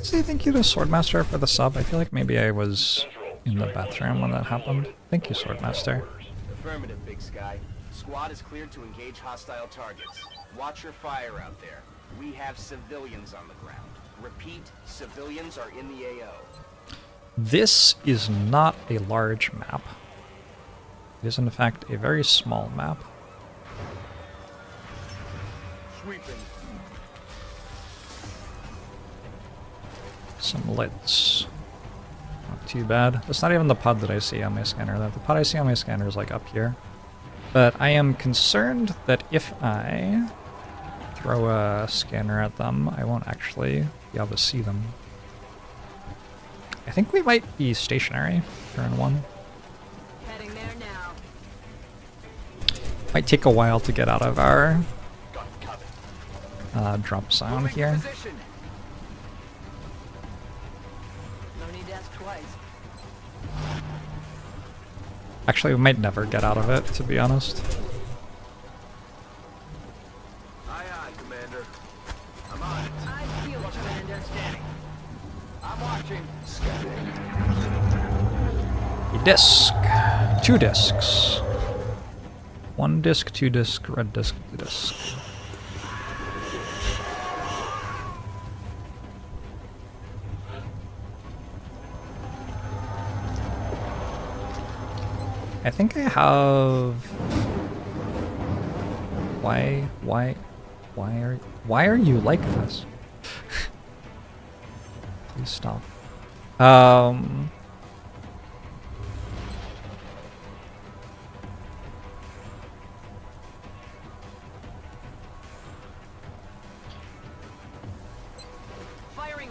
say thank you to Swordmaster for the sub. I feel like maybe I was in the bathroom when that happened. Thank you, Swordmaster. Affirmative, Big Sky. Squad is cleared to engage hostile targets. Watch your fire out there. We have civilians on the ground. Repeat, civilians are in the AO. This is not a large map. It is in fact a very small map. Sweeping. Some lights. Not too bad. It's not even the pod that I see on my scanner. The pod I see on my scanner is like up here. But I am concerned that if I throw a scanner at them, I won't actually be able to see them. I think we might be stationary turn one. Heading there now. Might take a while to get out of our drop zone here. No need to ask twice. Actually, we might never get out of it, to be honest. Aye, aye, Commander. I'm on it. I feel it, Commander. Scanning. I'm watching. Scanning. A disc. 2 discs. 1 disc, 2 disc, red disc, blue disc. I think I have... Why are you like this? Please stop. Firing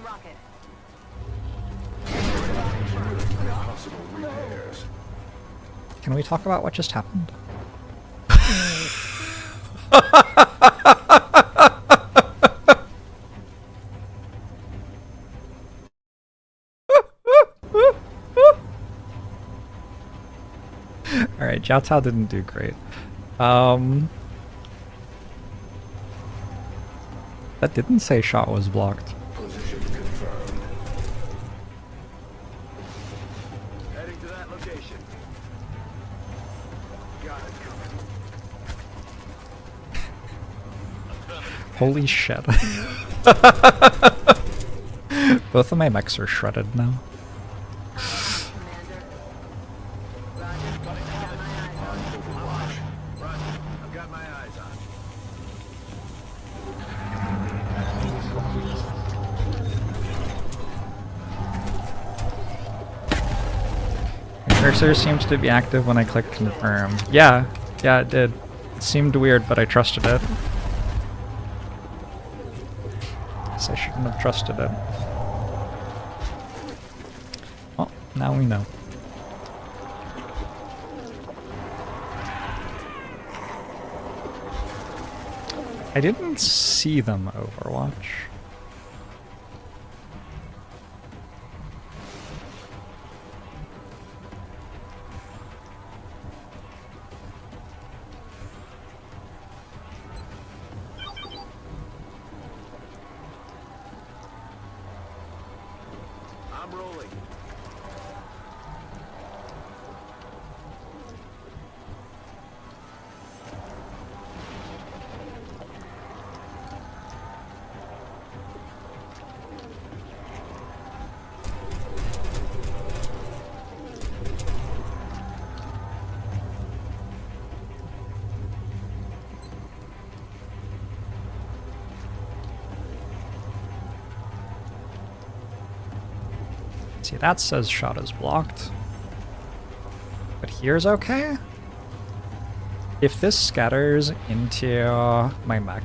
rocket. Possible repairs. Can we talk about what just happened? Alright, Jiao Tao didn't do great. That didn't say shot was blocked. Position confirmed. Heading to that location. Got it coming. Holy shit. Both of my mechs are shredded now. Commander. Roger. Got my eyes on. Overwatch. Roger. I've got my eyes on. The cursor seems to be active when I click confirm. Yeah, it did. It seemed weird, but I trusted it. Guess I shouldn't have trusted it. Well, now we know. I didn't see them Overwatch. I'm rolling. See, that says shot is blocked. But here's okay? If this scatters into my mech...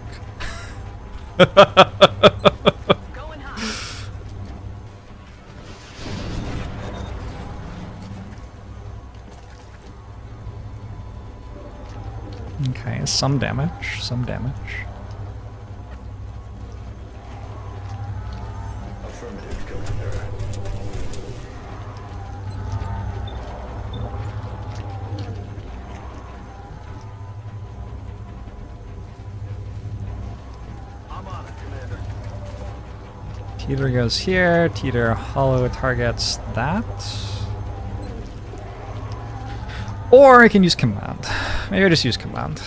Going high. Okay, some damage, some damage. Affirmative, Commander. I'm on it, Commander. Teeter goes here. Teeter hollow targets that. Or I can use command. Maybe I just use command.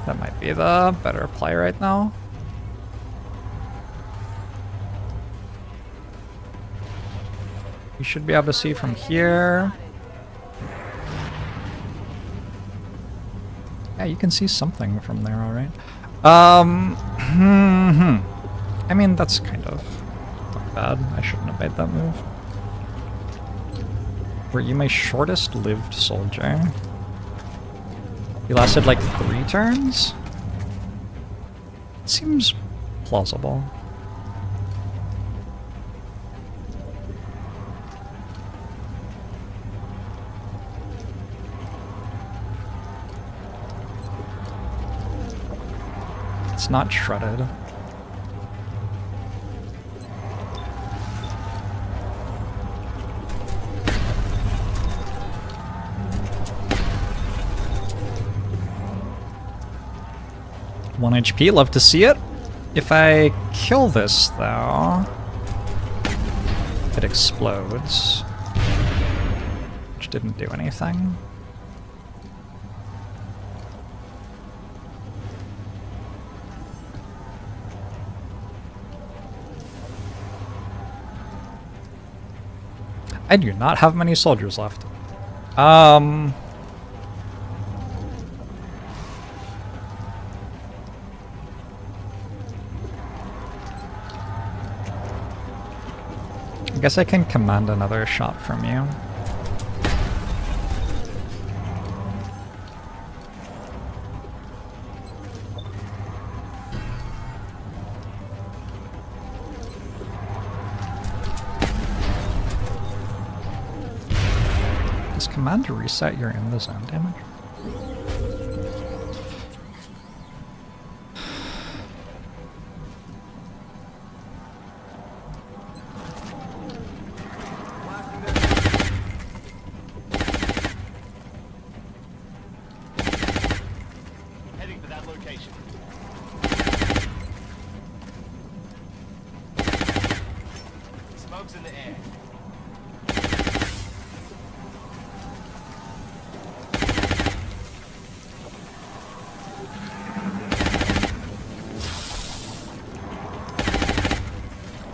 That might be the better play right now. You should be able to see from here. Yeah, you can see something from there, alright. I mean, that's kind of not bad. I shouldn't have made that move. Were you my shortest lived soldier? You lasted like 3 turns? Seems plausible. It's not shredded. One HP, love to see it. If I kill this, though, it explodes, which didn't do anything. I do not have many soldiers left. I guess I can command another shot from you. Does command to reset your in the zone damage? Heading to that location. Smoke's in the air.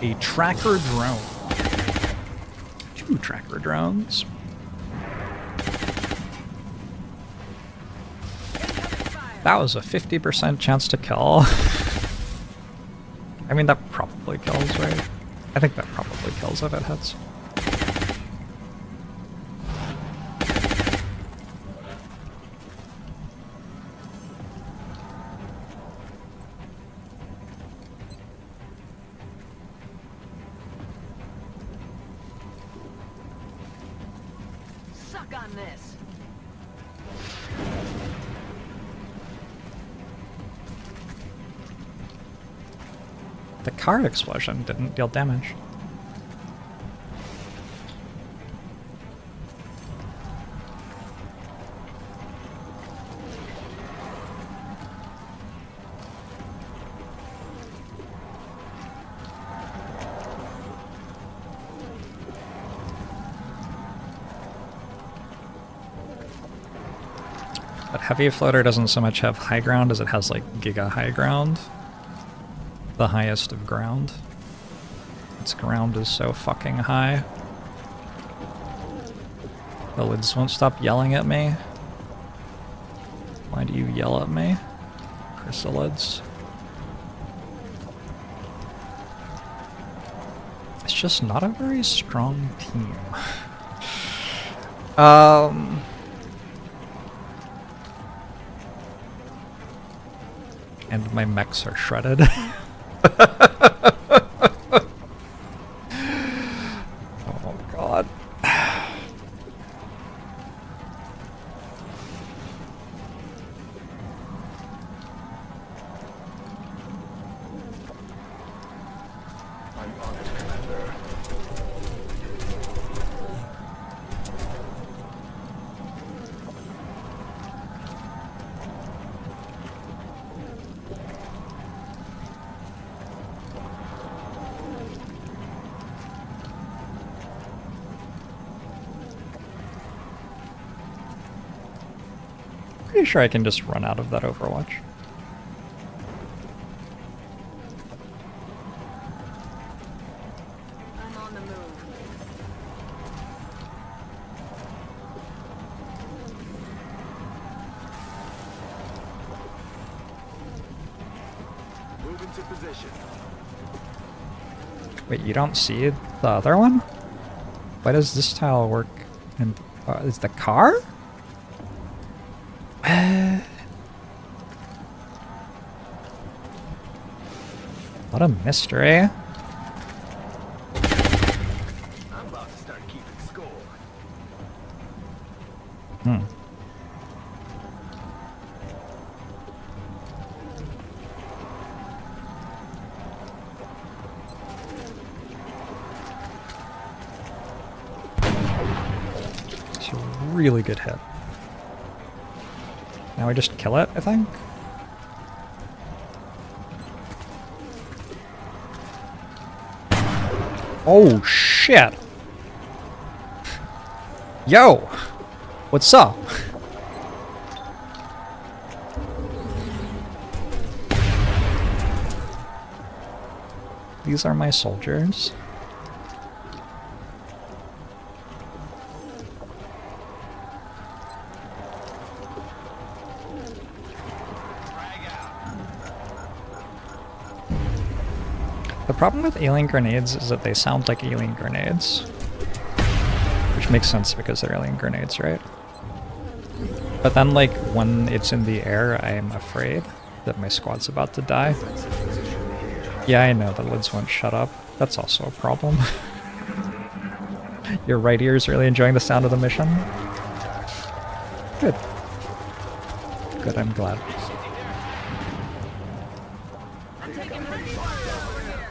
A tracker drone. 2 tracker drones. That was a 50% chance to kill. I mean, that probably kills, right? I think that probably kills if it hits. Suck on this. The card explosion didn't deal damage. But Heavy Floater doesn't so much have high ground as it has like giga high ground. The highest of ground. Its ground is so fucking high. The lids won't stop yelling at me. Why do you yell at me, chrysalids? It's just not a very strong team. And my mechs are shredded. Oh god. I'm on it, Commander. Pretty sure I can just run out of that Overwatch. I'm on the move. Move into position. Wait, you don't see the other one? Why does this tile work? And is the car? What a mystery. I'm about to start keeping score. Hmm. It's a really good hit. Now we just kill it, I think? Oh shit! Yo! What's up? These are my soldiers. The problem with alien grenades is that they sound like alien grenades. Which makes sense because they're alien grenades, right? But then, like, when it's in the air, I am afraid that my squad's about to die. Yeah, I know, the lids won't shut up. That's also a problem. Your right ear is really enjoying the sound of the mission? Good. Good, I'm glad. I'm taking pretty fire over here.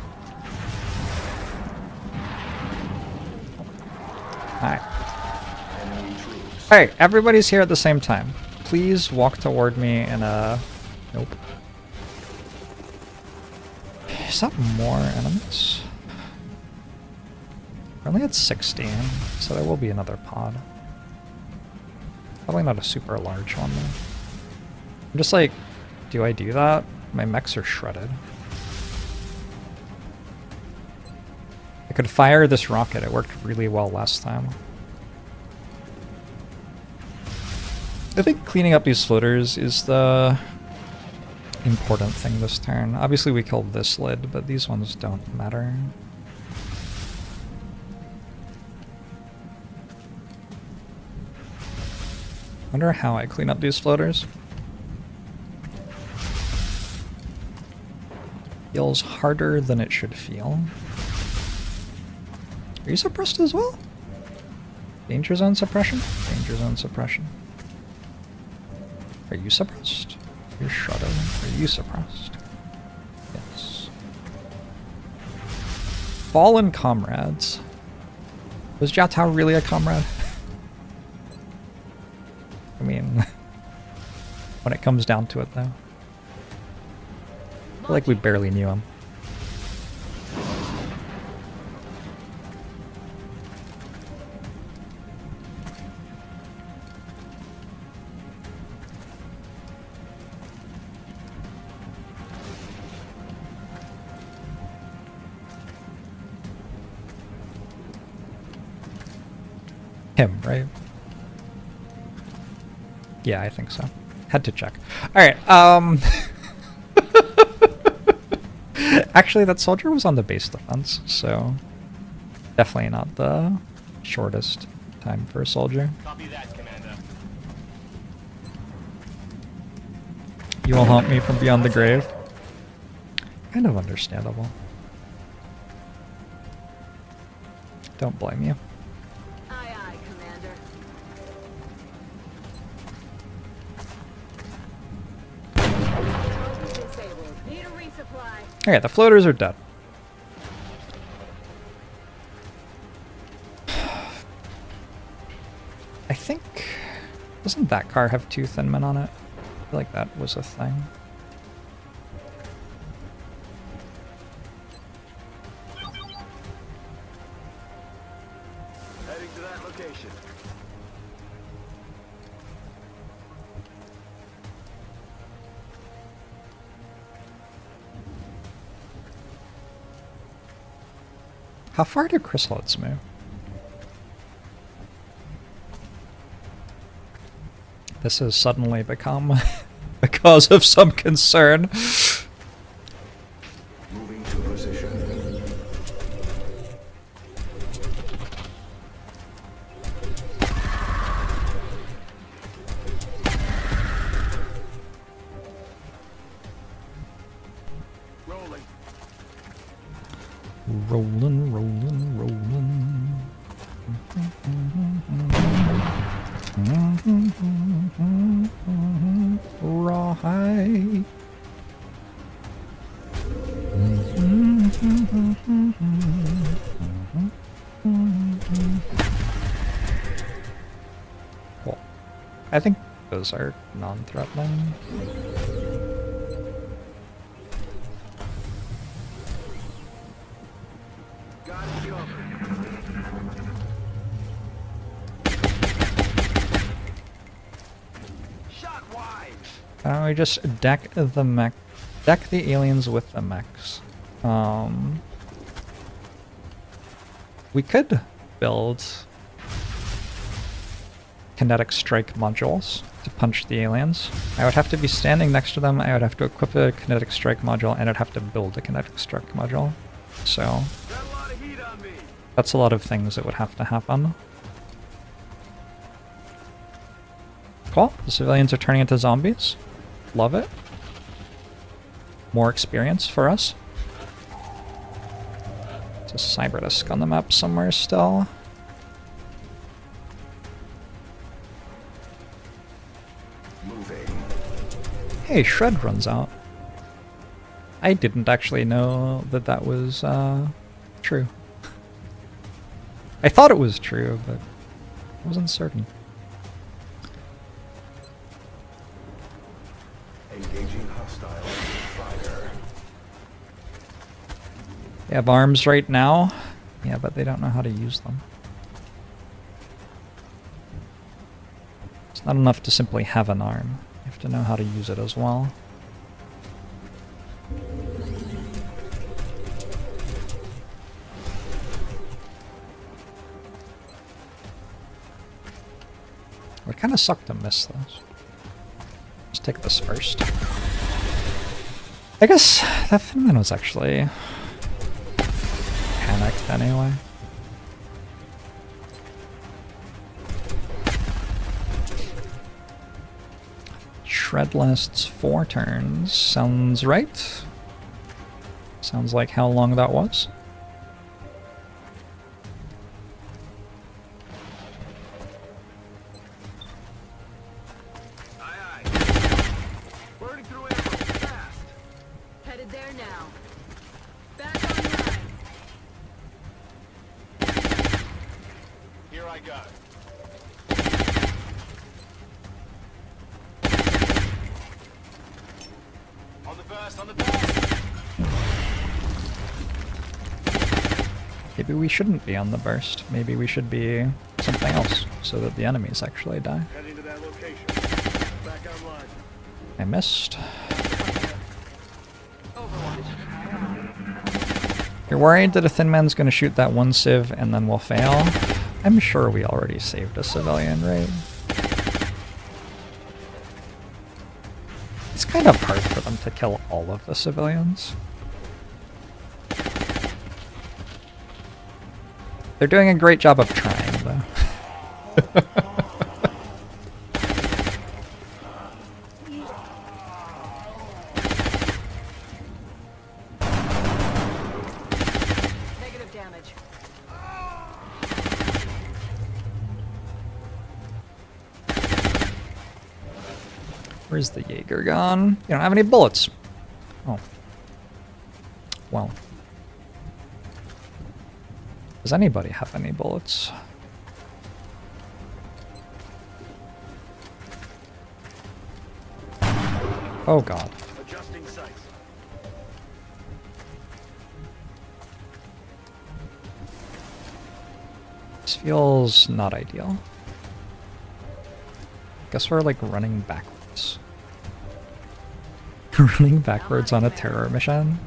Alright. Alright, everybody's here at the same time. Please walk toward me in a... Nope. Is that more enemies? We're only at 16, so there will be another pod. Probably not a super large one, though. I'm just like, do I do that? My mechs are shredded. I could fire this rocket, it worked really well last time. I think cleaning up these floaters is the important thing this turn. Obviously we killed this lid, but these ones don't matter. Wonder how I clean up these floaters. Feels harder than it should feel. Are you suppressed as well? Danger zone suppression? Danger zone suppression. Are you suppressed? You're shredded. Are you suppressed? Yes. Fallen comrades. Was Jiao really a comrade? I mean, when it comes down to it, though. I feel like we barely knew him. Him, right? Yeah, I think so. Had to check. Alright, actually, that soldier was on the base defense, so definitely not the shortest time for a soldier. Copy that, Commander. You will haunt me from beyond the grave. Kind of understandable. Don't blame you. Aye, aye, Commander. Trophy disabled. Need a resupply. Okay, the floaters are dead. I think... Doesn't that car have 2 thin men on it? I feel like that was a thing. Heading to that location. How far do chrysalids move? This has suddenly become a cause of some concern. Moving to position. Rolling. Rollin', rollin', rollin'. Rawhide. Cool. I think those are non-threatening. Got it covered. Shot wide. Why don't we just deck the mech, deck the aliens with the mechs? We could build kinetic strike modules to punch the aliens. I would have to be standing next to them, I would have to equip a kinetic strike module, and I'd have to build a kinetic strike module. So Got a lot of heat on me. that's a lot of things that would have to happen. Cool, the civilians are turning into zombies. Love it. More experience for us. There's a cyber-disc on the map somewhere still. Moving. Hey, Shred runs out. I didn't actually know that that was true. I thought it was true, but I wasn't certain. Engaging hostile fire. They have arms right now. Yeah, but they don't know how to use them. It's not enough to simply have an arm. You have to know how to use it as well. It would kind of suck to miss those. Let's take this first. I guess that Thin Man was actually panicked anyway. Shred lasts 4 turns. Sounds right. Sounds like how long that was. Aye, aye. Burning through ammo. Fast. Headed there now. Back online. Here I go. On the burst, on the burst. Maybe we shouldn't be on the burst. Maybe we should be something else so that the enemies actually die. Heading to that location. Back online. I missed. You're worried that a Thin Man's gonna shoot that one civ and then we'll fail? I'm sure we already saved a civilian, right? It's kind of hard for them to kill all of the civilians. They're doing a great job of trying, though. Negative damage. Where's the Jaeger gone? You don't have any bullets. Oh. Well. Does anybody have any bullets? Oh god. Adjusting sights. This feels not ideal. Guess we're like running backwards. Running backwards on a terror mission?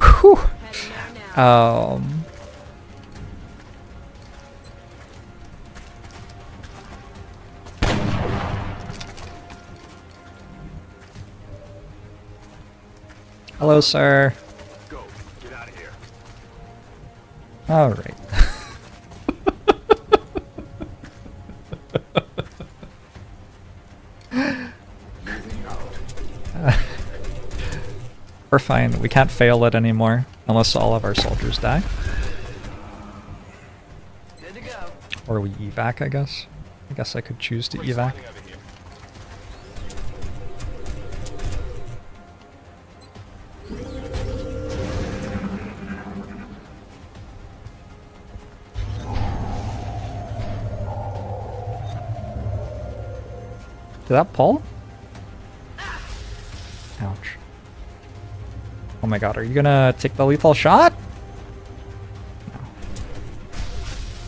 Whew. Heading there now. Hello, sir. Go. Get out of here. All right. Moving out. We're fine. We can't fail it anymore unless all of our soldiers die. Good to go. Or we evac, I guess. I guess I could choose to evac. Did that pull? Ouch. Oh my god, are you gonna take the lethal shot?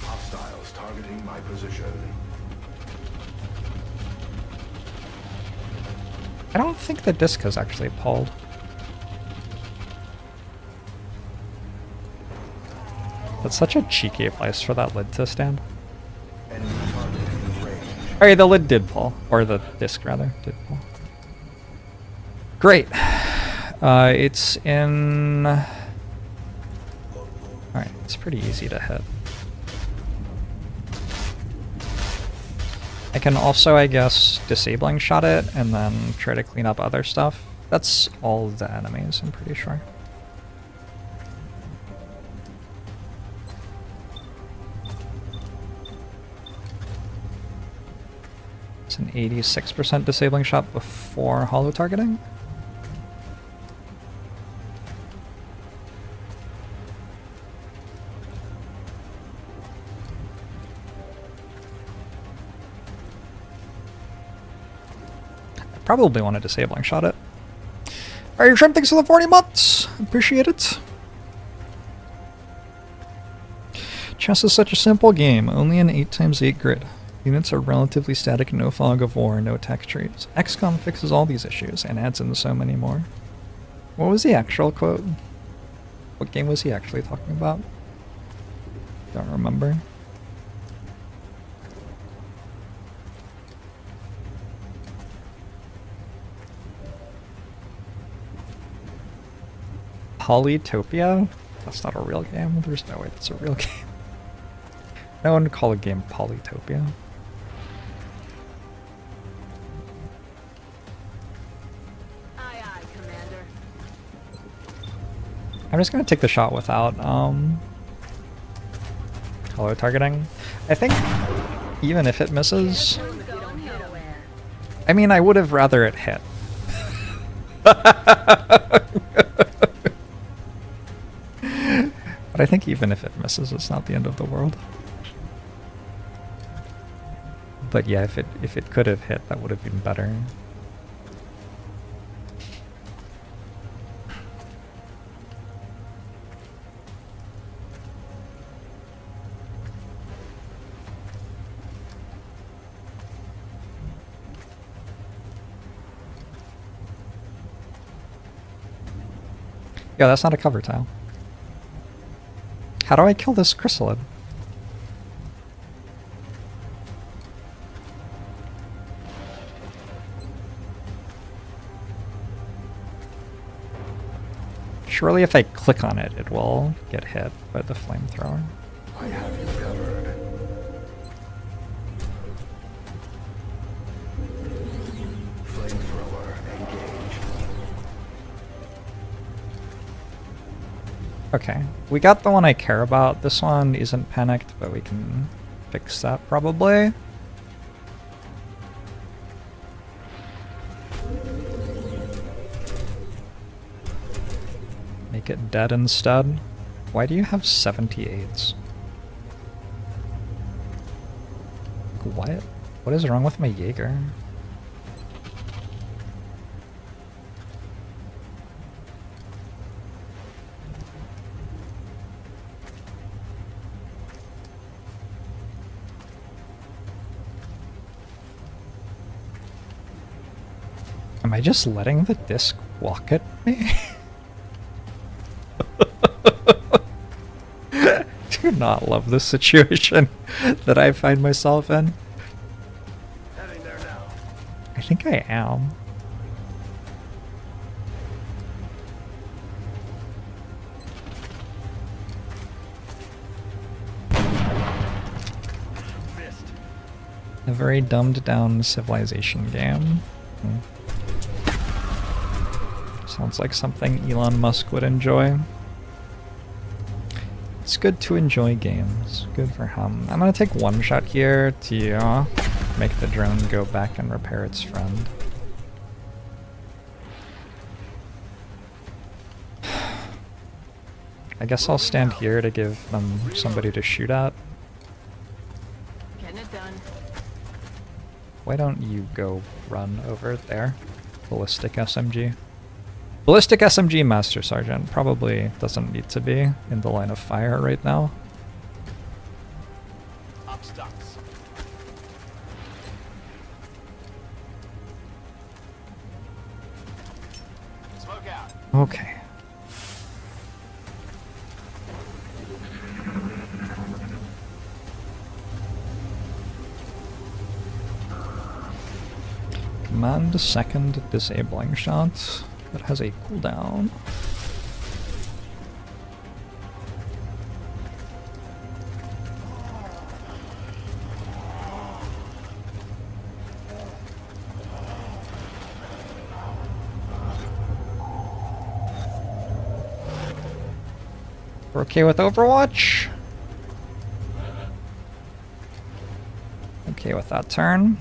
Hostiles targeting my position. I don't think the disc has actually pulled. That's such a cheeky place for that lid to stand. Enemy target in range. Alright, the lid did pull. Or the disc, rather, did pull. Great. It's in... Alright, it's pretty easy to hit. I can also, I guess, disabling shot it and then try to clean up other stuff. That's all the enemies, I'm pretty sure. It's an 86% disabling shot before hollow targeting. Probably want to disabling shot it. Alright, Shrimp, thanks for the 40 months. Appreciate it. Chess is such a simple game, only an 8x8 grid. Units are relatively static, no fog of war, no tech trees. XCOM fixes all these issues and adds in so many more. What was the actual quote? What game was he actually talking about? Don't remember. Polytopia? That's not a real game. There's no way that's a real game. No one would call a game Polytopia. Aye, aye, Commander. I'm just gonna take the shot without hollow targeting. I think even if it misses, Prove that we don't hit 'em. I mean, I would have rather it hit. But I think even if it misses, it's not the end of the world. But yeah, if it could have hit, that would have been better. Yeah, that's not a cover tile. How do I kill this chrysalid? Surely if I click on it, it will get hit by the flamethrower. I have you covered. Flamethrower engaged. Okay, we got the one I care about. This one isn't panicked, but we can fix that probably. Make it dead instead. Why do you have 78s? What? What is wrong with my Jaeger? Am I just letting the disc walk at me? Do not love this situation that I find myself in. Heading there now. I think I am. A very dumbed down civilization game. Sounds like something Elon Musk would enjoy. It's good to enjoy games. Good for him. I'm gonna take one shot here to make the drone go back and repair its friend. I guess I'll stand here to give them somebody to shoot at. Getting it done. Why don't you go run over there? Ballistic SMG. Ballistic SMG Master Sergeant probably doesn't need to be in the line of fire right now. Up stocks. Smoke out. Okay. Command second disabling shot that has a cooldown. We're okay with Overwatch. Okay with that turn.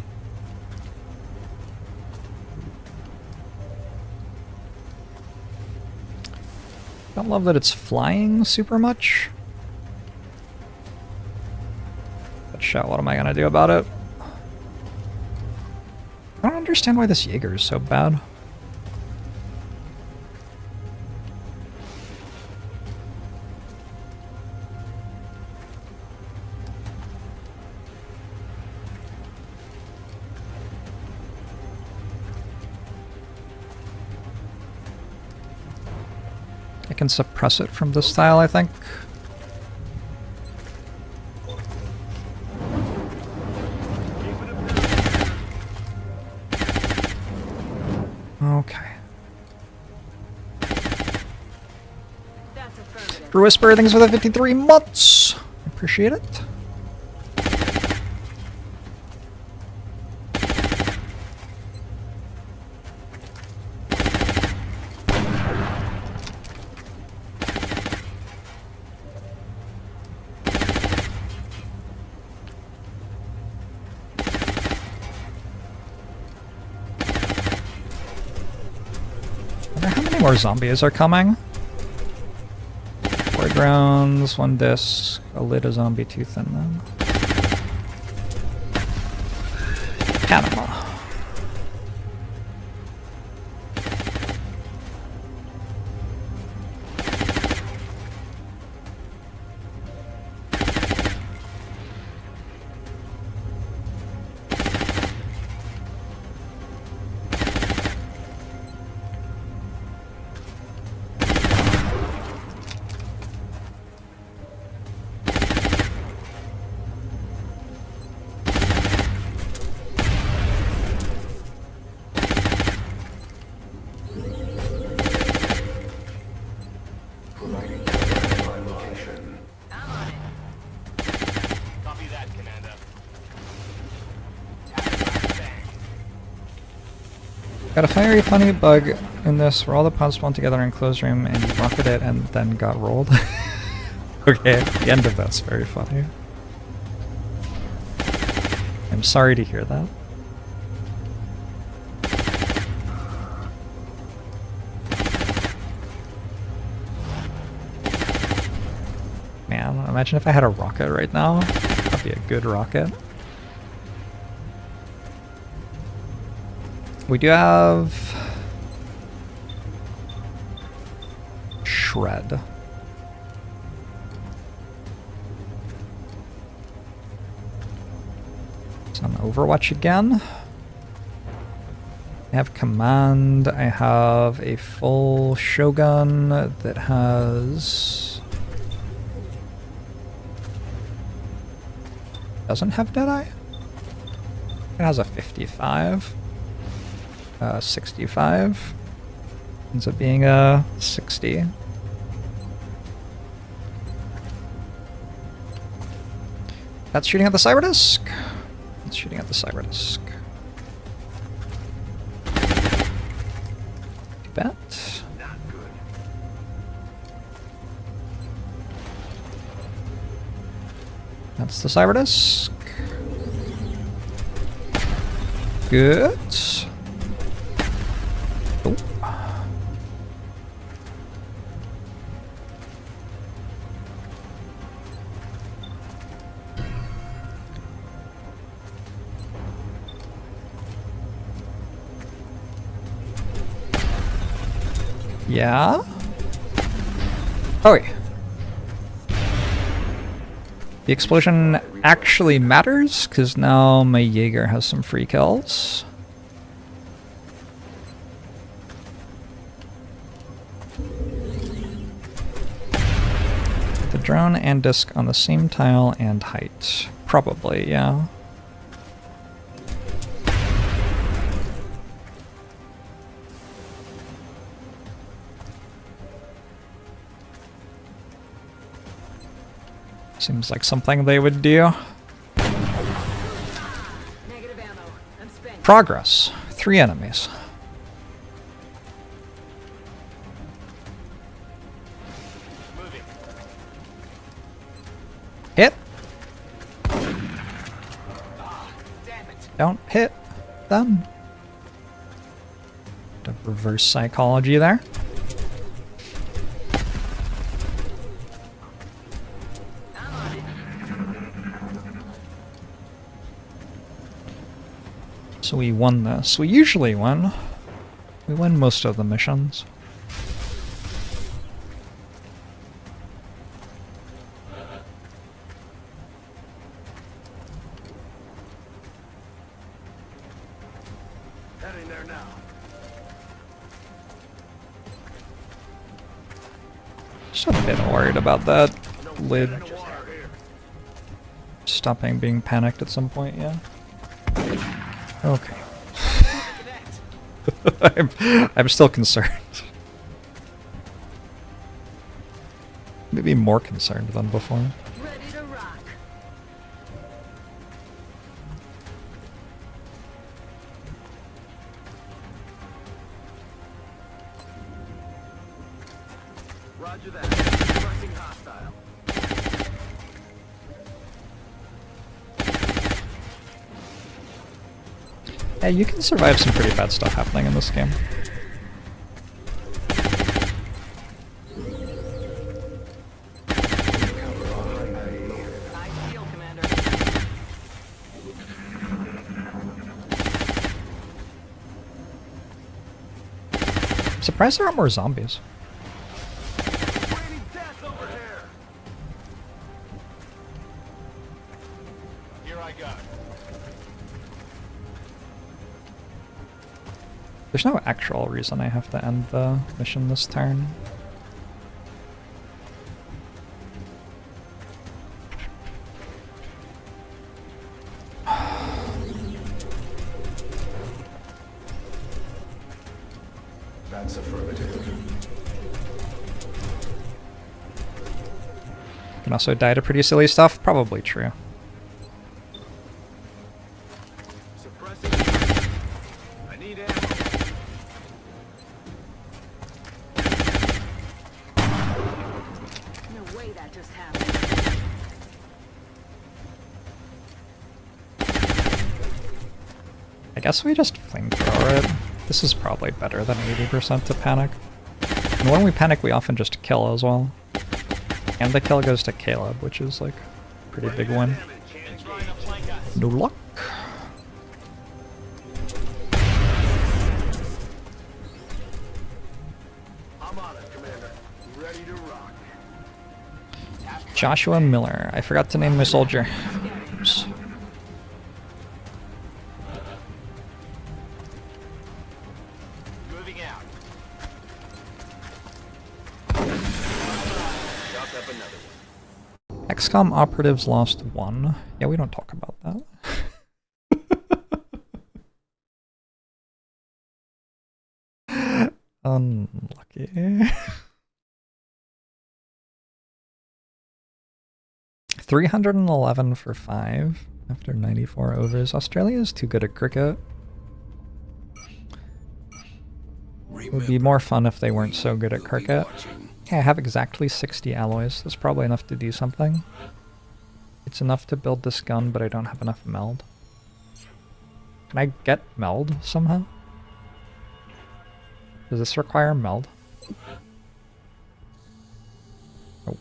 Don't love that it's flying super much. But shit, what am I gonna do about it? I don't understand why this Jaeger is so bad. I can suppress it from this style, I think. Okay. That's affirmative. For Whisper, thanks for the 53 months. Appreciate it. More zombies are coming. 4 drones, 1 disc, a little zombie tooth in them. Panama. Providing my location. I'm on it. Copy that, Commander. Got a fiery funny bug in this where all the pods spawn together in closed room and you rocket it and then got rolled. Okay, the end of that's very funny. I'm sorry to hear that. Man, imagine if I had a rocket right now. That'd be a good rocket. We do have Shred. It's on Overwatch again. I have Command. I have a full Shogun that has... doesn't have Deadeye? It has a 55. 65. Ends up being a 60. That's shooting at the Cyberdisc. It's shooting at the cyber disc. Bet. Not good. That's the cyber disc. Good. Oh. Yeah. Oh wait. The explosion actually matters, because now my Jaeger has some free kills. The drone and disc on the same tile and height. Probably, yeah. Seems like something they would do. Negative ammo. I'm spent. Progress. 3 enemies. Moving. Hit. Damn it. Don't hit them. The reverse psychology there. I'm on it. So we won this. We usually win. We win most of the missions. Heading there now. Just a bit worried about that lid In the water here. stopping being panicked at some point, yeah. Okay. I'm still concerned. Maybe more concerned than before. Ready to rock. Roger that. Pressing hostile. Yeah, you can survive some pretty bad stuff happening in this game. I feel, Commander. I'm surprised there aren't more zombies. Raining death over here. Here I go. There's no actual reason I have to end the mission this turn. That's affirmative. Can also die to pretty silly stuff. Probably true. Suppressing. I need ammo. No way that just happened. I guess we just flamethrower it. This is probably better than 80% to panic. And when we panic, we often just kill as well. And the kill goes to Caleb, which is like a pretty big win. No luck. I'm on it, Commander. Ready to rock. Joshua Miller. I forgot to name my soldier. Oops. Moving out. Drop up another one. XCOM operatives lost 1. Yeah, we don't talk about that. Unlucky. 311 for 5 after 94 overs. Australia is too good at cricket. It would be more fun if they weren't so good at cricket. Okay, I have exactly 60 alloys. That's probably enough to do something. It's enough to build this gun, but I don't have enough meld. Can I get meld somehow? Does this require meld? Oh.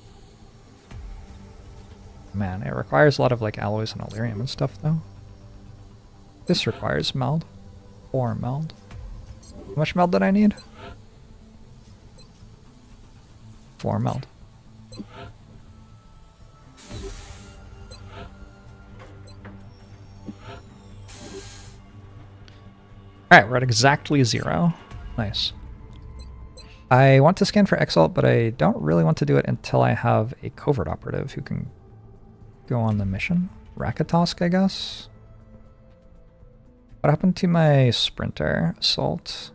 Man, it requires a lot of like alloys and Illyrium and stuff though. This requires meld. 4 meld. How much meld did I need? 4 meld. Alright, we're at exactly 0. Nice. I want to scan for Exalt, but I don't really want to do it until I have a covert operative who can go on the mission. Rakatosk, I guess? What happened to my sprinter? Assault.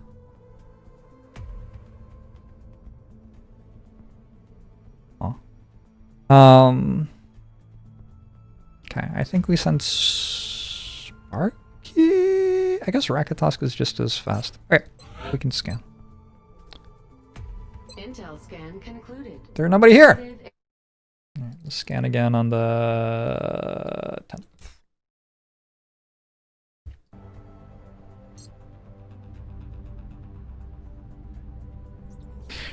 Oh. Okay, I think we sent Sparky? I guess Rakatosk is just as fast. Alright, we can scan. Intel scan concluded. There's nobody here! Alright, let's scan again on the 10th.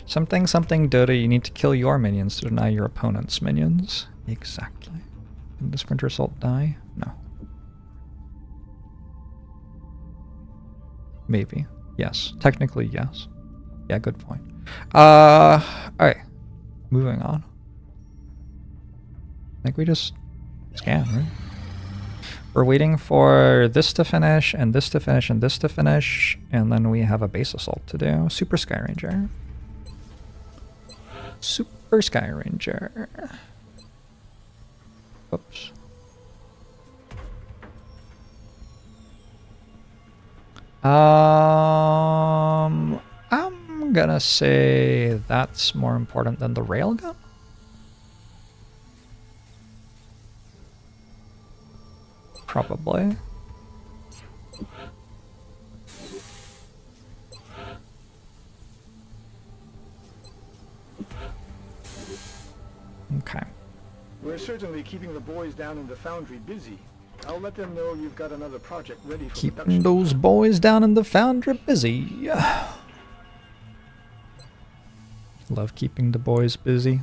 Something Dota, you need to kill your minions to deny your opponent's minions. Exactly. Did the Sprinter Assault die? No. Maybe. Yes. Technically, yes. Yeah, good point. Alright. Moving on. I think we just scan, right? We're waiting for this to finish, and this to finish, and this to finish, and then we have a base assault to do. Super Sky Ranger. Super Sky Ranger. Oops. I'm gonna say that's more important than the railgun. Probably. Okay. We're certainly keeping the boys down in the foundry busy. I'll let them know you've got another project ready for Keeping production. those boys down in the foundry busy. Love keeping the boys busy.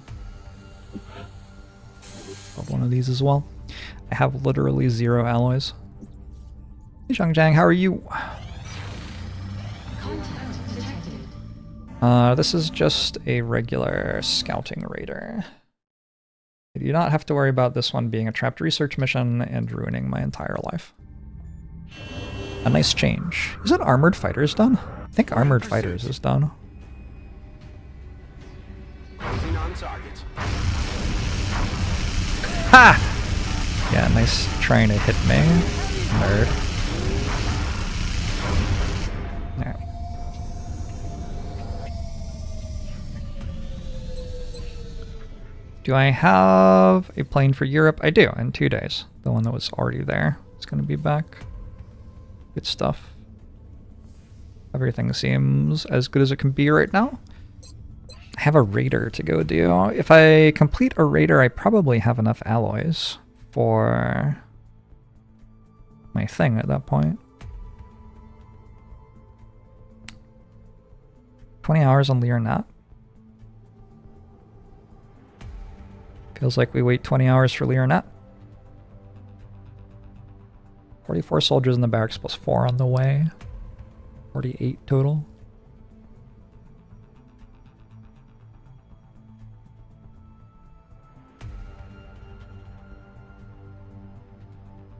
Love one of these as well. I have literally 0 alloys. Hey Zhangjiang, how are you? Contact detected. This is just a regular scouting raider. I do not have to worry about this one being a trapped research mission and ruining my entire life. A nice change. Is it Armored Fighters done? I think Armored Fighters is done. Closing on target. Ha! Yeah, nice trying to hit me, nerd. Alright. Do I have a plane for Europe? I do, in 2 days. The one that was already there is going to be back. Good stuff. Everything seems as good as it can be right now. I have a raider to go do. If I complete a raider, I probably have enough alloys for my thing at that point. 20 hours on Learnat. Feels like we wait 20 hours for Learnat. 44 soldiers in the barracks plus 4 on the way. 48 total.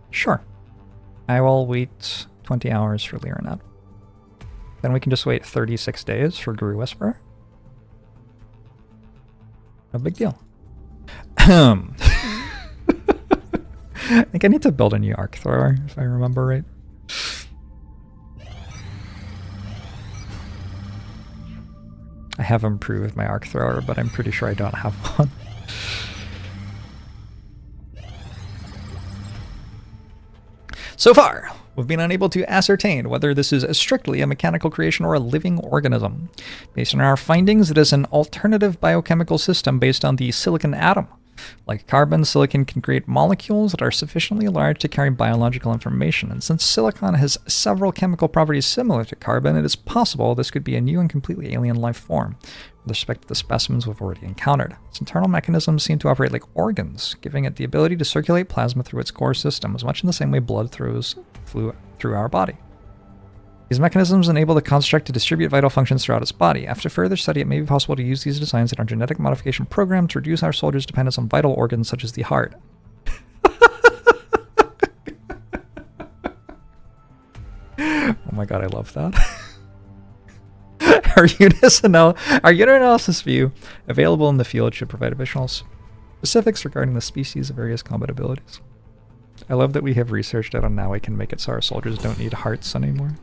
Sure. I will wait 20 hours for Learnat. Then we can just wait 36 days for Guru Whisperer. No big deal. I think I need to build a new arc thrower, if I remember right. I have improved my arc thrower, but I'm pretty sure I don't have one. So far, we've been unable to ascertain whether this is strictly a mechanical creation or a living organism. Based on our findings, it is an alternative biochemical system based on the silicon atom. Like carbon, silicon can create molecules that are sufficiently large to carry biological information, and since silicon has several chemical properties similar to carbon, it is possible this could be a new and completely alien life form, with respect to the specimens we've already encountered. Its internal mechanisms seem to operate like organs, giving it the ability to circulate plasma through its core system, as much in the same way blood flew through our body. These mechanisms enable the construct to distribute vital functions throughout its body. After further study, it may be possible to use these designs in our genetic modification program to reduce our soldiers' dependence on vital organs such as the heart. Oh my god, I love that. Our unit analysis view, available in the field, should provide additional specifics regarding the species of various combat abilities. I love that we have researched it and now we can make it so our soldiers don't need hearts anymore.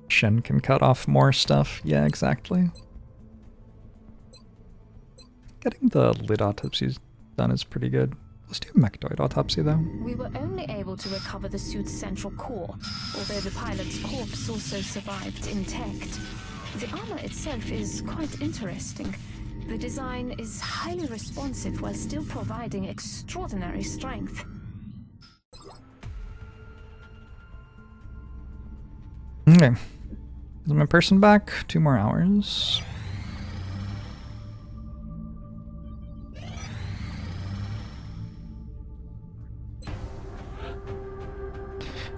Shen can cut off more stuff. Yeah, exactly. Getting the lid autopsies done is pretty good. Let's do a mechtoid autopsy though. We were only able to recover the suit's central core, although the pilot's corpse also survived intact. The armor itself is quite interesting. The design is highly responsive while still providing extraordinary strength. Okay. Is my person back? 2 more hours.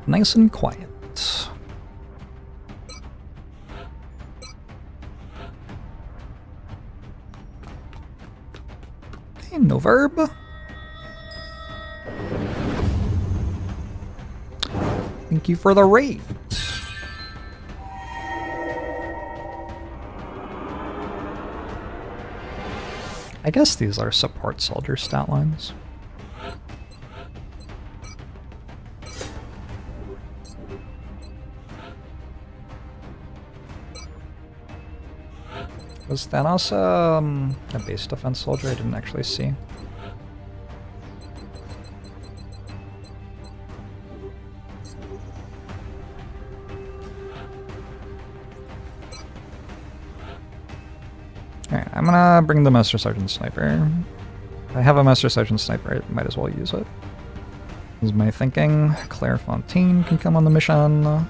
Nice and quiet. Okay, no verb. Thank you for the raid. I guess these are support soldier stat lines. Was Thanos a base defense soldier? I didn't actually see. Alright, I'm gonna bring the Master Sergeant Sniper. If I have a Master Sergeant Sniper, I might as well use it. This is my thinking. Claire Fontaine can come on the mission.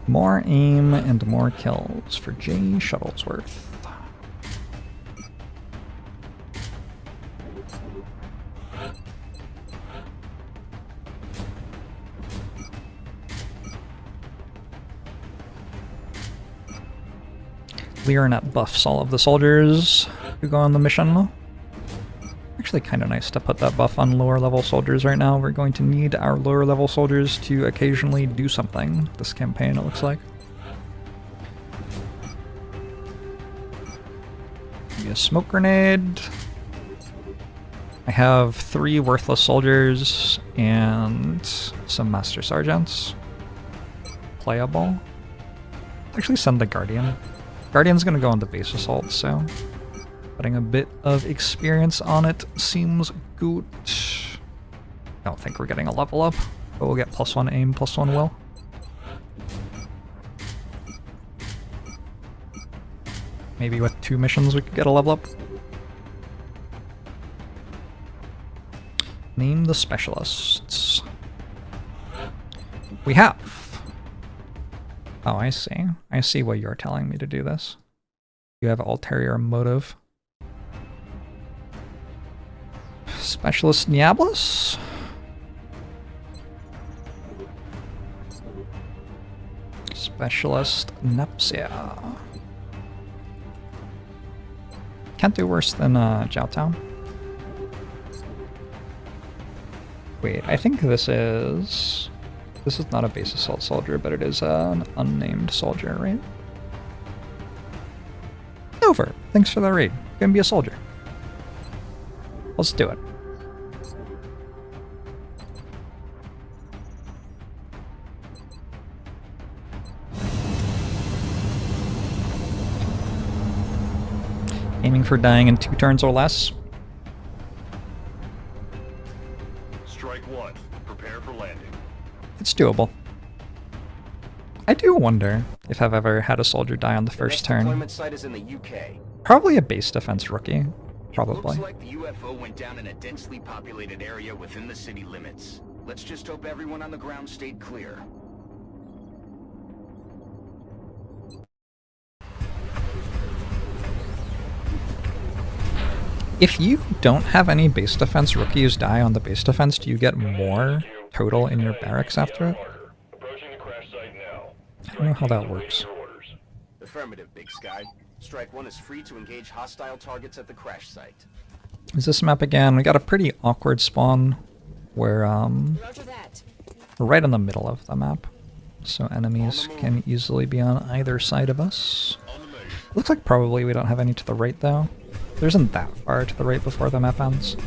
More aim and more kills for Jay Shuttlesworth. Learnet buffs all of the soldiers who go on the mission. Actually kind of nice to put that buff on lower level soldiers right now. We're going to need our lower level soldiers to occasionally do something this campaign, it looks like. Maybe a smoke grenade. I have 3 worthless soldiers and some master sergeants. Playable. Actually send the Guardian. Guardian's gonna go on the base assault, so putting a bit of experience on it seems good. I don't think we're getting a level up, but we'll get +1 aim, +1 will. Maybe with 2 missions we could get a level up. Name the specialists. We have. Oh, I see. I see why you're telling me to do this. You have ulterior motive. Specialist Niablos? Specialist Nepsia. Can't do worse than Jiaotao. Wait, I think this is not a base assault soldier, but it is an unnamed soldier, right? Over. Thanks for the raid. Gonna be a soldier. Let's do it. Aiming for dying in 2 turns or less. Strike 1. Prepare for landing. It's doable. I do wonder if I've ever had a soldier die on the first Next turn. deployment site is in the UK. Probably a base defense rookie. Probably. Looks like the UFO went down in a densely populated area within the city limits. Let's just hope everyone on the ground stayed clear. If you don't have any base defense rookies die on the base defense, do you get more total in your barracks after it? Approaching the crash site now. I don't know how that works. Your orders. Affirmative, Big Sky. Strike 1 is free to engage hostile targets at the crash site. Is this map again? We got a pretty awkward spawn where Roger that. we're right in the middle of the map. So enemies can easily be on either side of us. Looks like probably we don't have any to the right though. There isn't that far to the right before the map ends.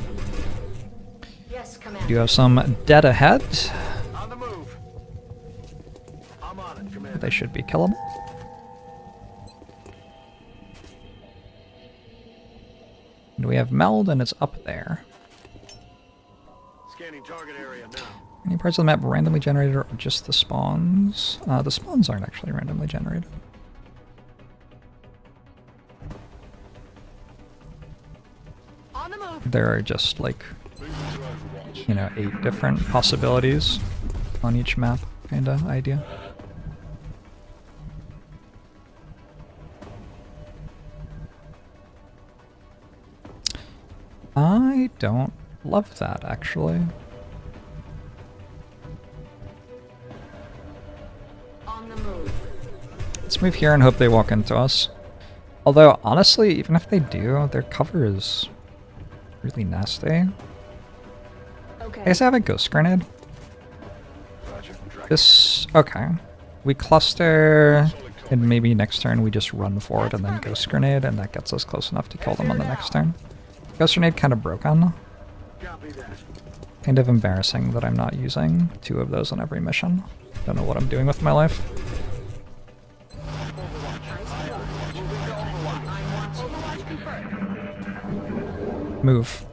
Yes, We Commander. do have some dead ahead. On the move. I'm on it, Commander. They should be killable. And we have Meld and it's up there. Scanning target area now. Any parts of the map randomly generated or just the spawns? The spawns aren't actually randomly generated. On the move. There are just like, you know, 8 different possibilities on each map, kinda idea. I don't love that, actually. On the move. Let's move here and hope they walk into us. Although, honestly, even if they do, their cover is really nasty. Okay. I guess I have a ghost grenade. This... okay. We cluster, and maybe next turn we just run forward and then ghost grenade, and that gets us close enough to kill them on the next turn. Ghost grenade kind of broken. Copy that. Kind of embarrassing that I'm not using 2 of those on every mission. Don't know what I'm doing with my life. Move.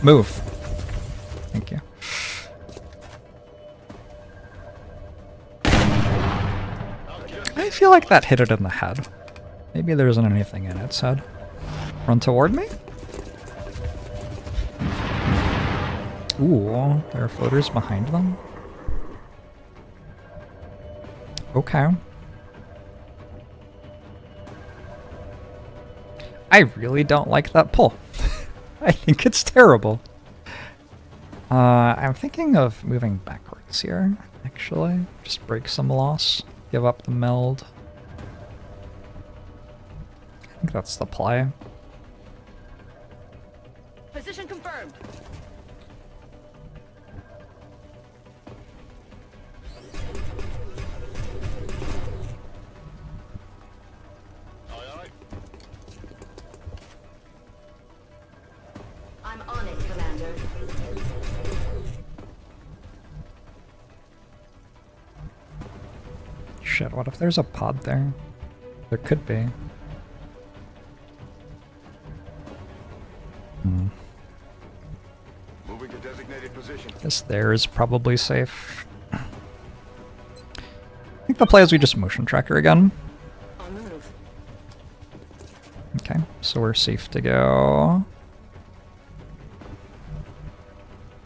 Move. Thank you. I feel like that hit it in the head. Maybe there isn't anything in its head. Run toward me? Ooh, there are floaters behind them. Okay. I really don't like that pull. I think it's terrible. I'm thinking of moving backwards here, actually. Just break some loss. Give up the meld. I think that's the play. Position confirmed. I'm on it, Commander. Shit, what if there's a pod there? There could be. Moving to designated position. Guess there is probably safe. I think the play is we just motion tracker again. On the move. Okay, so we're safe to go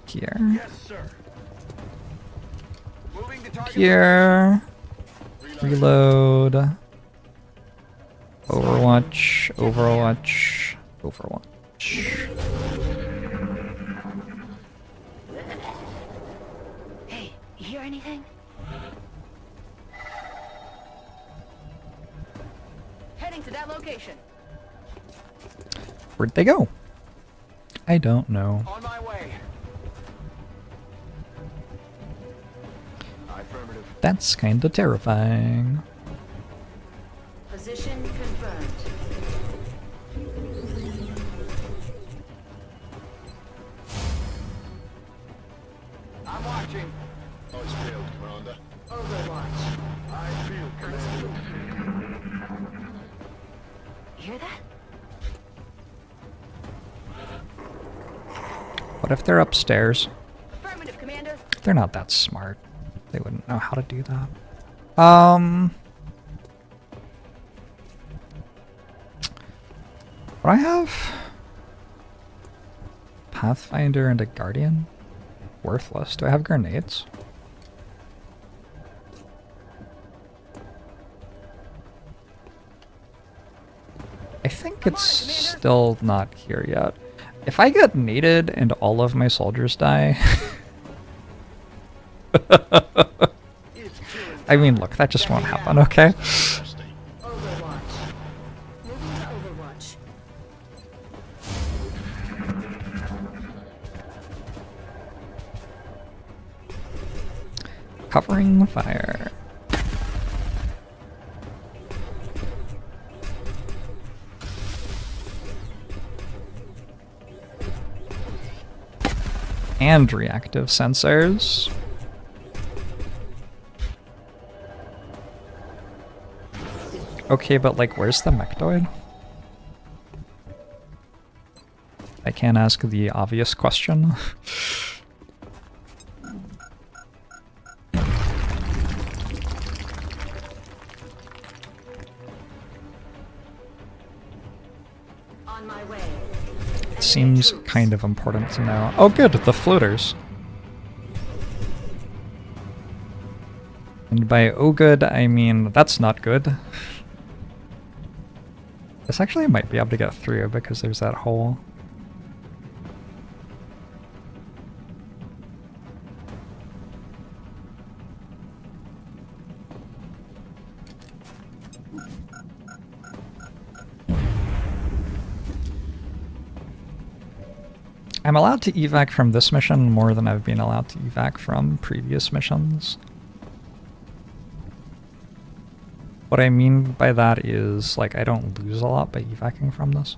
here. Yes, sir. Moving to target. Here. Reload. Overwatch. Overwatch. Overwatch. Hey, you hear anything? Heading to that location. Where'd they go? I don't know. On my way. Affirmative. That's kinda terrifying. Position confirmed. Hear that? What if they're upstairs? Affirmative, Commander. They're not that smart. They wouldn't know how to do that. Would I have Pathfinder and a Guardian? Worthless. Do I have grenades? I think it's still not here yet. If I get naded and all of my soldiers die... I mean, look, that just won't happen, okay? Overwatch. Moving to Overwatch. Covering the fire. And reactive sensors. Okay, but like, where's the mechtoid? I can't ask the obvious question. On my way. It seems kind of important to know. Oh good, the floaters. And by oh good, I mean that's not good. This actually might be able to get through because there's that hole. I'm allowed to evac from this mission more than I've been allowed to evac from previous missions. What I mean by that is, like, I don't lose a lot by evacing from this.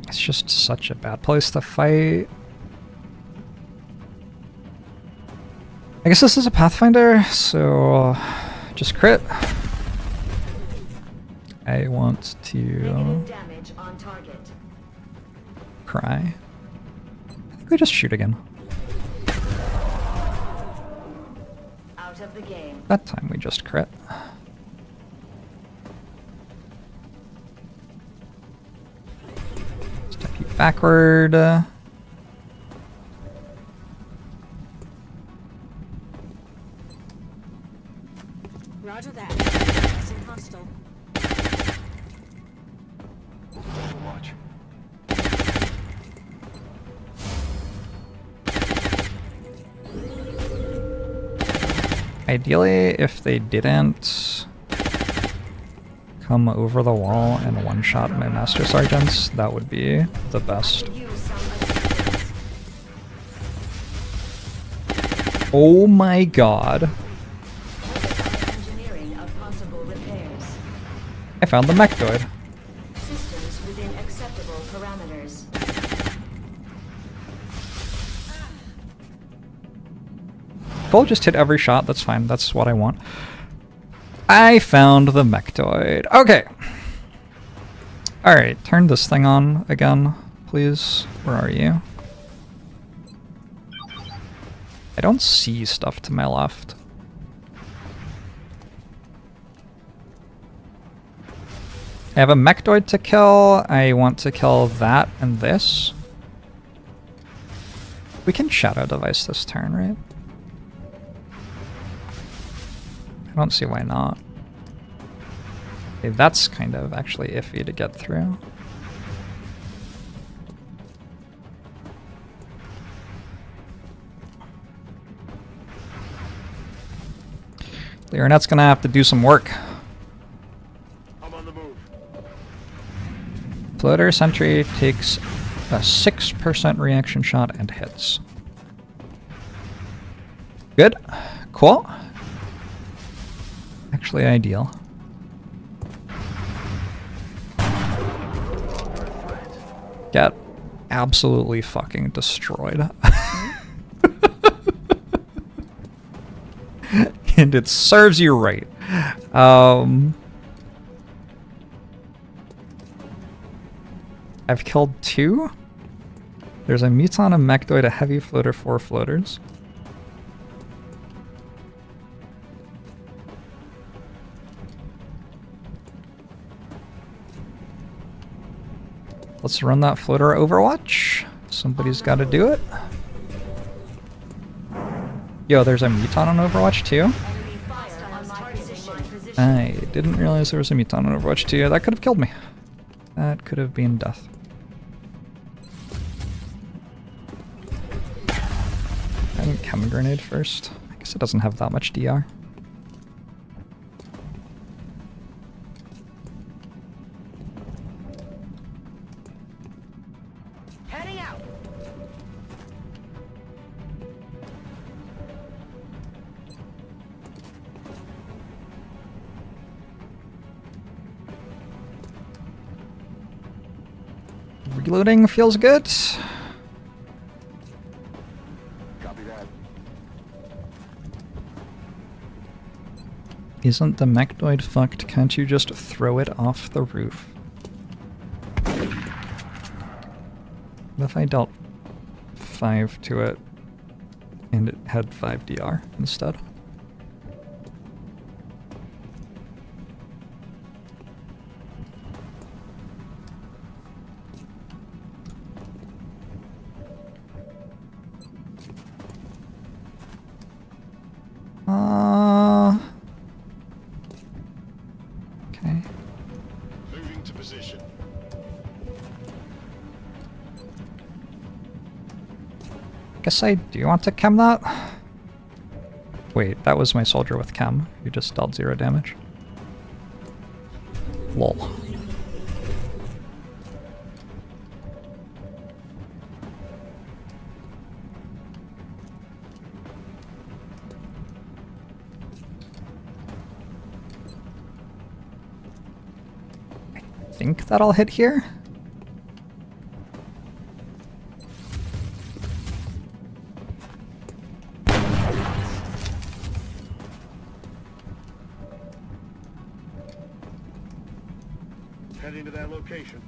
It's just such a bad place to fight. I guess this is a Pathfinder, so just crit. I want to Negative damage on target. cry. I think we just shoot again. Out of the game. That time we just crit. Step you backward. Roger that. Passing hostile. Overwatch. Ideally, if they didn't come over the wall and one-shot my Master Sergeants, that would be the best. Use some assistance. Oh my god. Engineering of possible repairs. I found the mechtoid. Systems within acceptable parameters. Cool, just hit every shot, that's fine, that's what I want. I found the mechtoid. Okay. Alright, turn this thing on again, please. Where are you? I don't see stuff to my left. I have a mechtoid to kill. I want to kill that and this. We can shadow device this turn, right? I don't see why not. Okay, that's kind of actually iffy to get through. Leonet's gonna have to do some work. I'm on the move. Floater Sentry takes a 6% reaction shot and hits. Good. Cool. Actually ideal. Get absolutely fucking destroyed. And it serves you right. I've killed 2. There's a Muton, a Mechdoid, a Heavy Floater, 4 floaters. Let's run that floater Overwatch. Somebody's got to do it. Yo, there's a Muton on Overwatch too? Enemy fire on my position. I didn't realize there was a Muton on Overwatch too. That could have killed me. That could have been death. I didn't chem grenade first. I guess it doesn't have that much DR. Heading out. Reloading feels good. Copy that. Isn't the Mechdoid fucked? Can't you just throw it off the roof? What if I dealt 5 to it and it had 5 DR instead? Okay. Moving to position. Guess I do want to chem that. Wait, that was my soldier with chem. You just dealt 0 damage. Lol. I think that'll hit here. Heading to that location.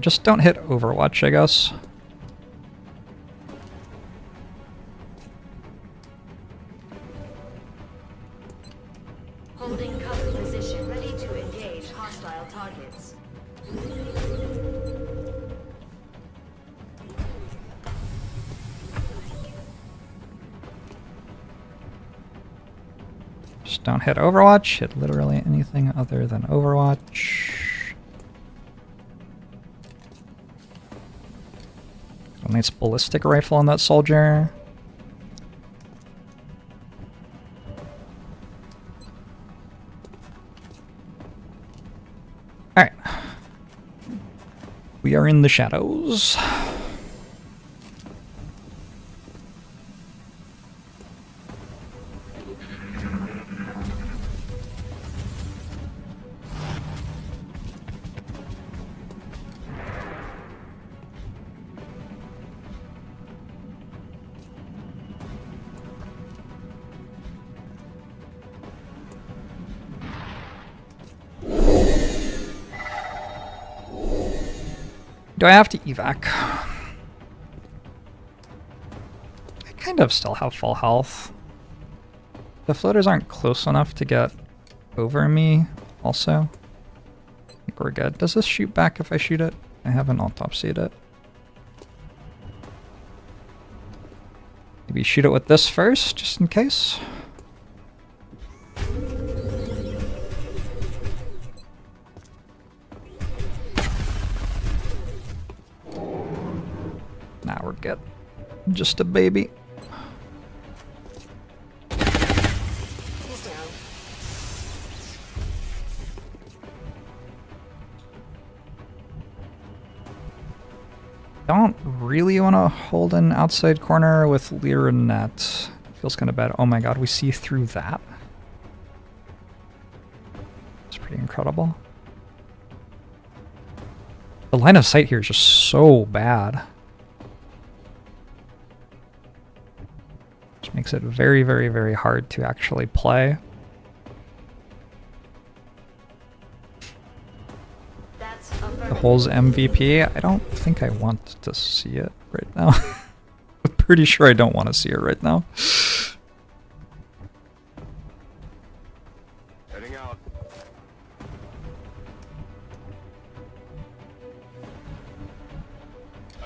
Just don't hit Overwatch, I guess. Holding cover position. Ready to engage hostile targets. Just don't hit Overwatch. Hit literally anything other than Overwatch. A nice ballistic rifle on that soldier. Alright. We are in the shadows. Do I have to evac? I kind of still have full health. The floaters aren't close enough to get over me also. I think we're good. Does this shoot back if I shoot it? I haven't autopsied it. Maybe shoot it with this first, just in case. Now we're good. Just a baby. He's down. Don't really want to hold an outside corner with Lyrinette. Feels kind of bad. Oh my god, we see through that? It's pretty incredible. The line of sight here is just so bad. Which makes it very, very, very hard to actually play. That's The affirmative. hole's MVP, I don't think I want to see it right now. I'm pretty sure I don't want to see it right now. Heading out.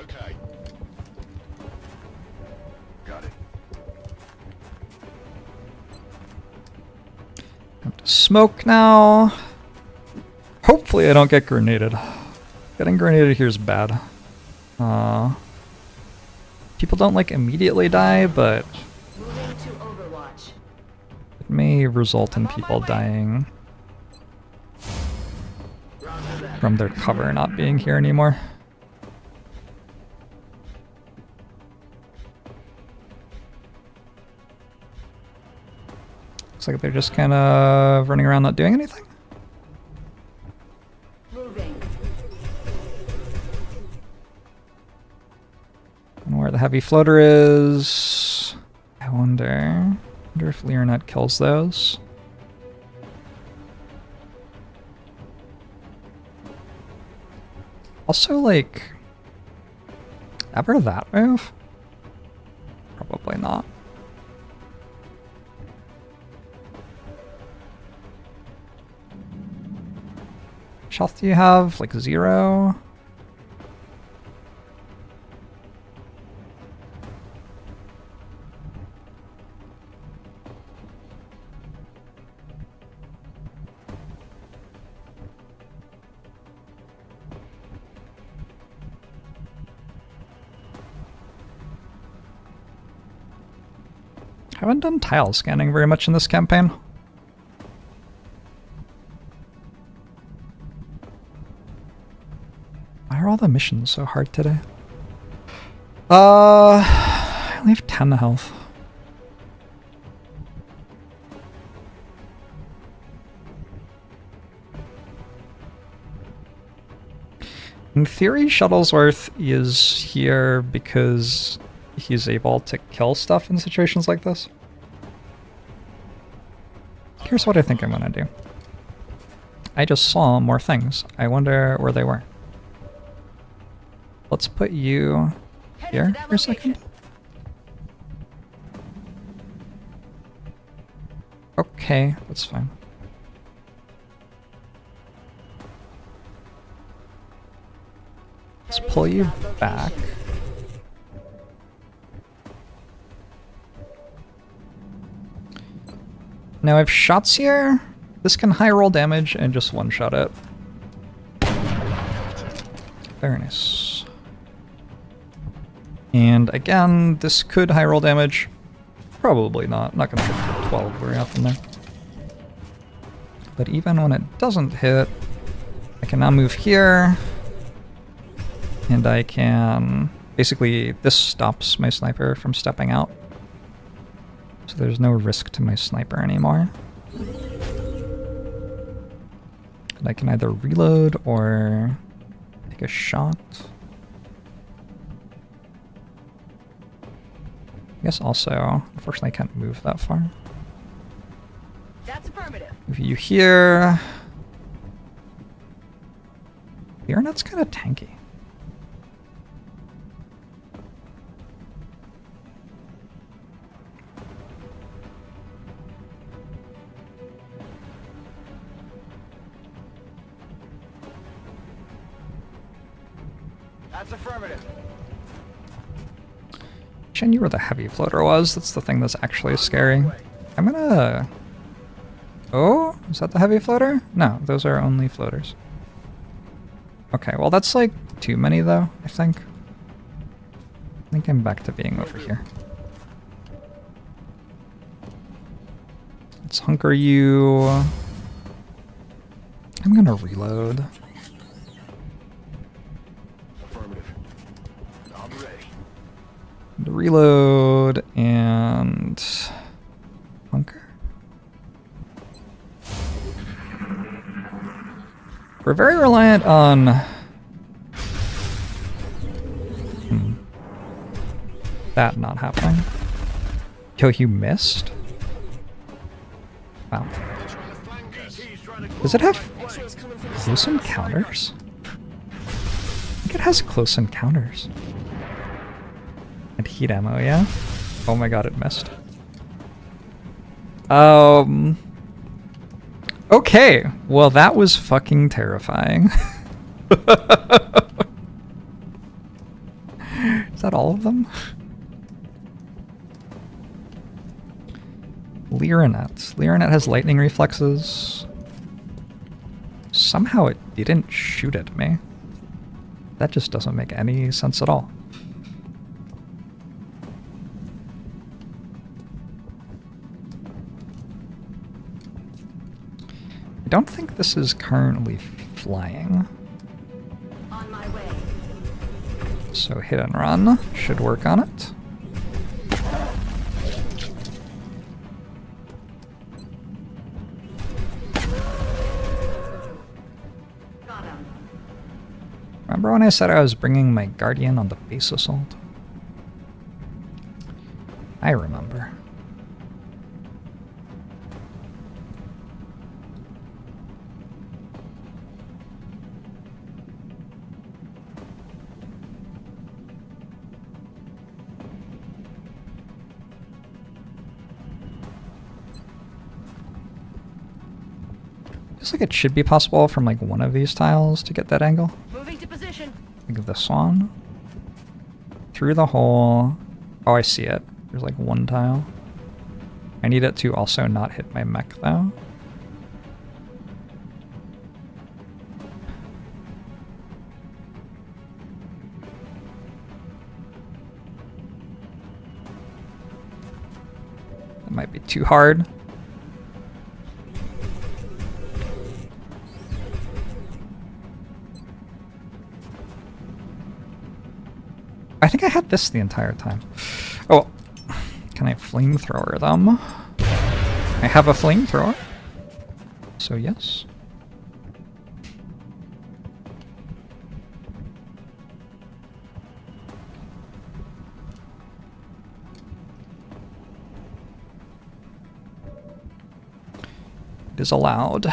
Okay. Got it. Have to smoke now. Hopefully I don't get grenaded. Getting grenaded here is bad. People don't like immediately die, but Moving to Overwatch. it may result in people dying from their cover not being here anymore. Looks like they're just kind of running around not doing anything. Moving. And where the heavy floater is, I wonder if Leonette kills those. Also, like, ever that move? Probably not. Which health do you have? Like 0? Haven't done tile scanning very much in this campaign. Why are all the missions so hard today? I only have 10 health. In theory, Shuttlesworth is here because he's able to kill stuff in situations like this. Here's what I think I'm gonna do. I just saw more things. I wonder where they were. Let's put you here for a second. Okay, that's fine. Let's pull you back. Now I have shots here. This can high roll damage and just one-shot it. Very nice. And again, this could high roll damage. Probably not. Not gonna hit for 12 very often there. But even when it doesn't hit, I can now move here. And I can... Basically, this stops my sniper from stepping out. So there's no risk to my sniper anymore. And I can either reload or take a shot. I guess also, unfortunately I can't move that far. That's affirmative. Move you here. The Airnet's kind of tanky. That's affirmative. I knew where the heavy floater was. That's the thing that's actually scary. I'm gonna... Oh? Is that the heavy floater? No, those are only floaters. Okay, well that's like too many though, I think. I think I'm back to being over here. Let's hunker you. I'm gonna reload. Affirmative. I'm ready. Reload and We're very reliant on... that not happening. Yo, you missed? Wow. Does it have close encounters? I think it has close encounters. And heat ammo, yeah? Oh my god, it missed. Okay, well that was fucking terrifying. Is that all of them? Lyranet. Lyranet has lightning reflexes. Somehow it didn't shoot at me. That just doesn't make any sense at all. I don't think this is currently flying. On my way. So hit and run should work on it. Got him. Remember when I said I was bringing my Guardian on the base assault? I remember. Feels like it should be possible from like one of these tiles to get that angle. Moving to position. Think of this one. Through the hole. Oh, I see it. There's like one tile. I need it to also not hit my mech though. That might be too hard. I think I had this the entire time. Oh, can I flamethrower them? I have a flamethrower, so yes. It is allowed.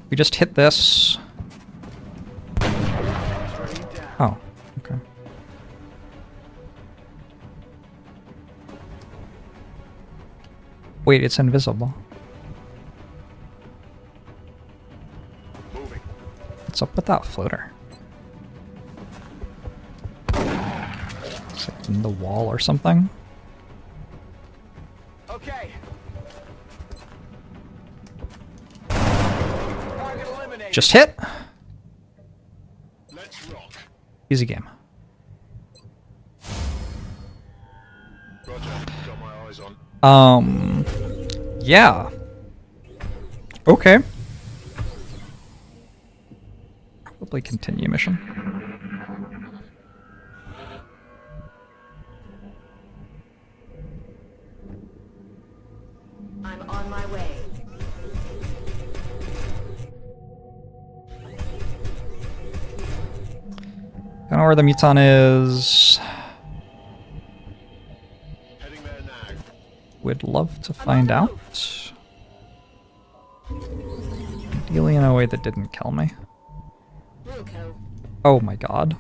We just hit this. Oh, okay. Wait, it's invisible. Moving. What's up with that floater? Is it in the wall or something? Okay. Target eliminated. Just hit! Let's rock. Easy game. Roger. Got my eyes on. Yeah. Okay. Probably continue mission. I'm on my way. Don't know where the Muton is. Heading there now. Would love to find out. Ideally in a way that didn't kill me. Wilco. Oh my god.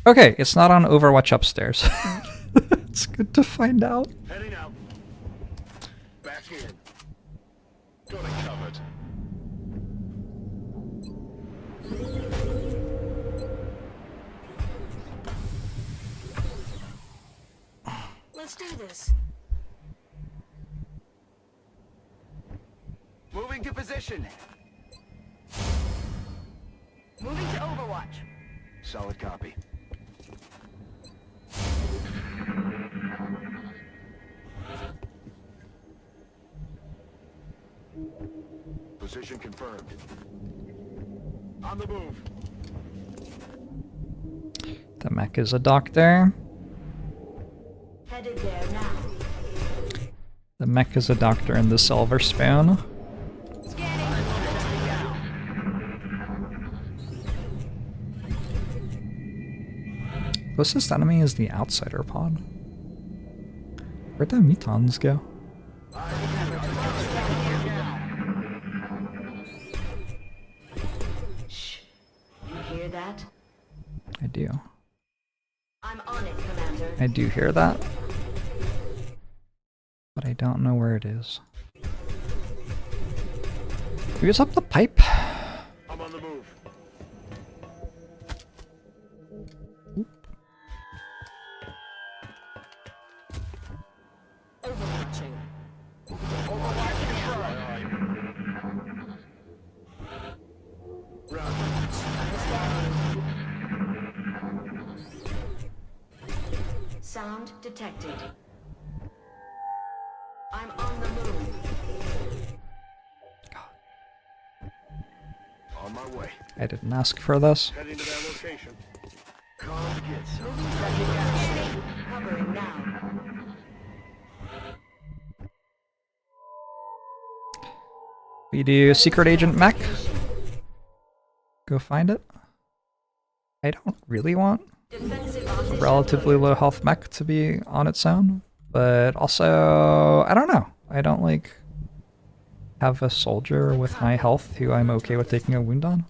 Okay, it's not on Overwatch upstairs. It's good to find out. Heading out. Back in. Got it covered. Let's do this. Moving to position. Moving to Overwatch. Solid copy. Position confirmed. On the move. The mech is a doctor. Headed there now. The mech is a doctor in the silver spoon. Closest enemy is the outsider pod. Where'd the mutons go? Shh. You hear that? I do. I'm on it, Commander. I do hear that. But I don't know where it is. Maybe it's up the pipe? I'm on the move. Overwatching. Sound detected. I'm on the move. On my way. I didn't ask for this. Heading to that location. Come get some. Covering now. We do secret agent mech. Go find it. I don't really want Defensive a position relatively loaded. low health mech to be on its own, but also, I don't know. I don't like have a soldier with high health who I'm okay with taking a wound on.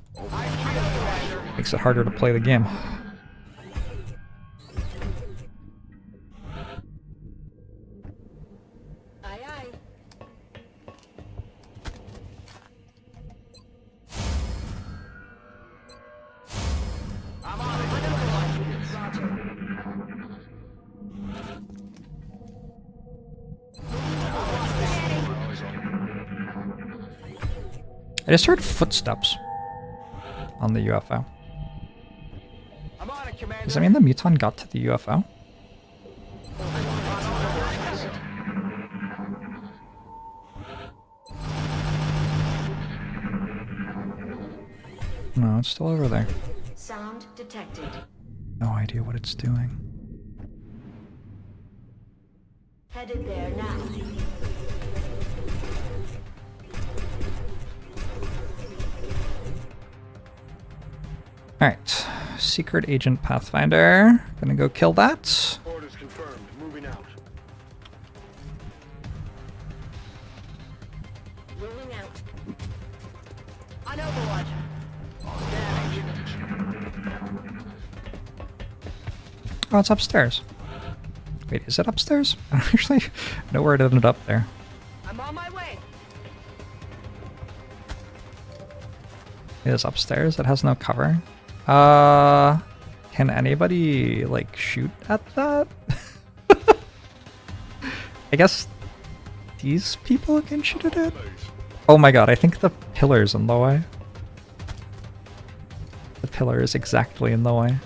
Makes it harder to play the game. Aye, aye. I just heard footsteps on the UFO. I'm on it, Commander. Does that mean the muton got to the UFO? No, it's still over there. Sound detected. No idea what it's doing. Headed there now. Alright, secret agent Pathfinder. Gonna go kill that. Orders confirmed. Moving out. Rolling out. On Overwatch. Oh, it's upstairs. Wait, is it upstairs? I don't actually know where it ended up there. I'm on my way. It is upstairs. It has no cover. Can anybody, like, shoot at that? I guess these people can shoot at it? Oh my god, I think the pillar's in the way. The pillar is exactly in the way.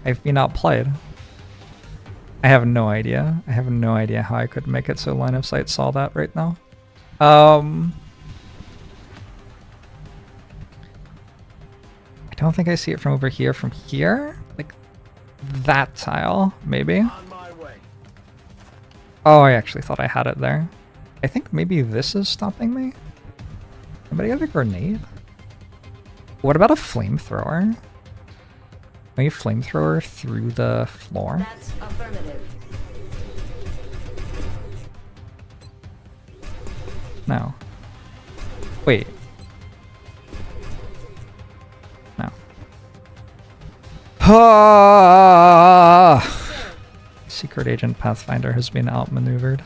I've been outplayed. I have no idea. I have no idea how I could make it so line of sight saw that right now. I don't think I see it from over here. From here? Like, that tile, maybe? On my way. Oh, I actually thought I had it there. I think maybe this is stopping me. Anybody have a grenade? What about a flamethrower? Maybe a flamethrower through the floor? That's affirmative. No. Wait. No. Ah! Secret agent Pathfinder has been outmaneuvered.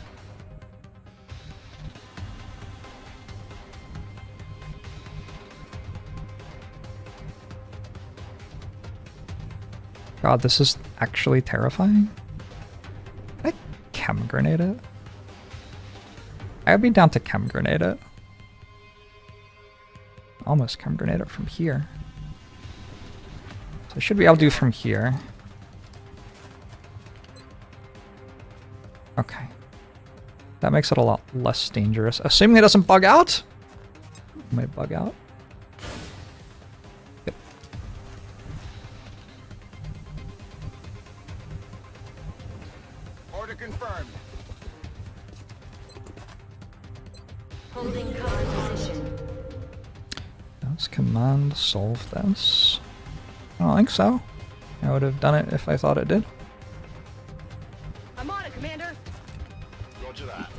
God, this is actually terrifying. Can I chem grenade it? I would be down to chem grenade it. Almost chem grenade it from here. So I should be able to do from here. Okay. That makes it a lot less dangerous. Assuming it doesn't bug out? It might bug out. Yep. Order confirmed. Holding current position. Does command solve this? I don't think so. I would have done it if I thought it did. I'm on it, Commander. Roger that.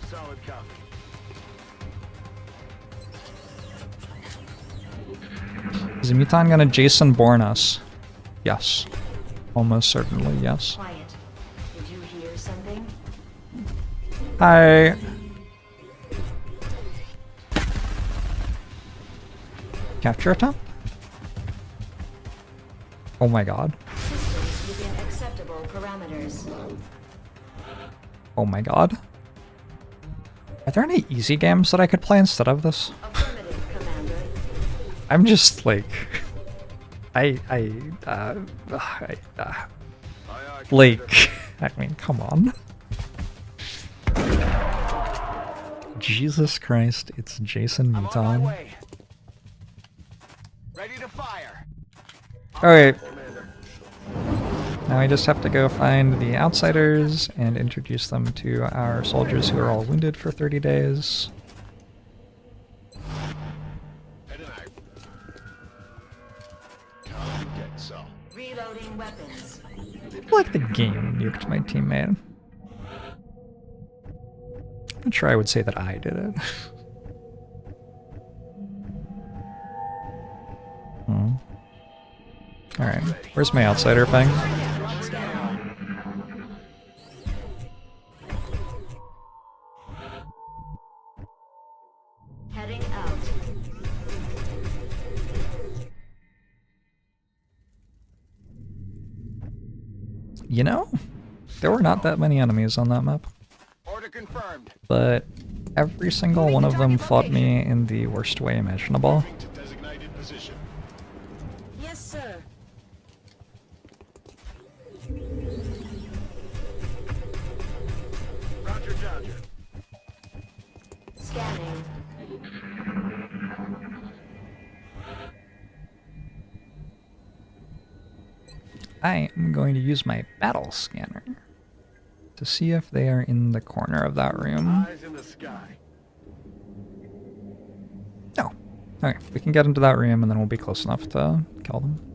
Solid copy. Is the Muton gonna Jason Bourne us? Yes. Almost certainly, yes. Quiet. Did you hear something? Hi. Capture attempt? Oh my god. Systems within acceptable parameters. Oh my god. Are there any easy games that I could play instead of this? Affirmative, Commander. I'm just like... Aye, aye, Like, I mean, come on. Jesus Christ, it's Jason I'm on my Muton. way. Ready to fire. Alright. Now we just have to go find the outsiders and introduce them to our soldiers who are all wounded for 30 days. heading out. Can't get some. Reloading weapons. I feel like the game nuked my teammate. I'm not sure I would say that I did it. Alright, where's my outsider ping? Heading out. You know, there were not that many enemies on that map, Order confirmed. but every single one of them fought me in the worst way imaginable. To designated position. Yes, sir. Roger, Dodger. Scanning. I am going to use my battle scanner to see if they are in the corner of that room. Eyes in the sky. No. Okay, we can get into that room and then we'll be close enough to kill them.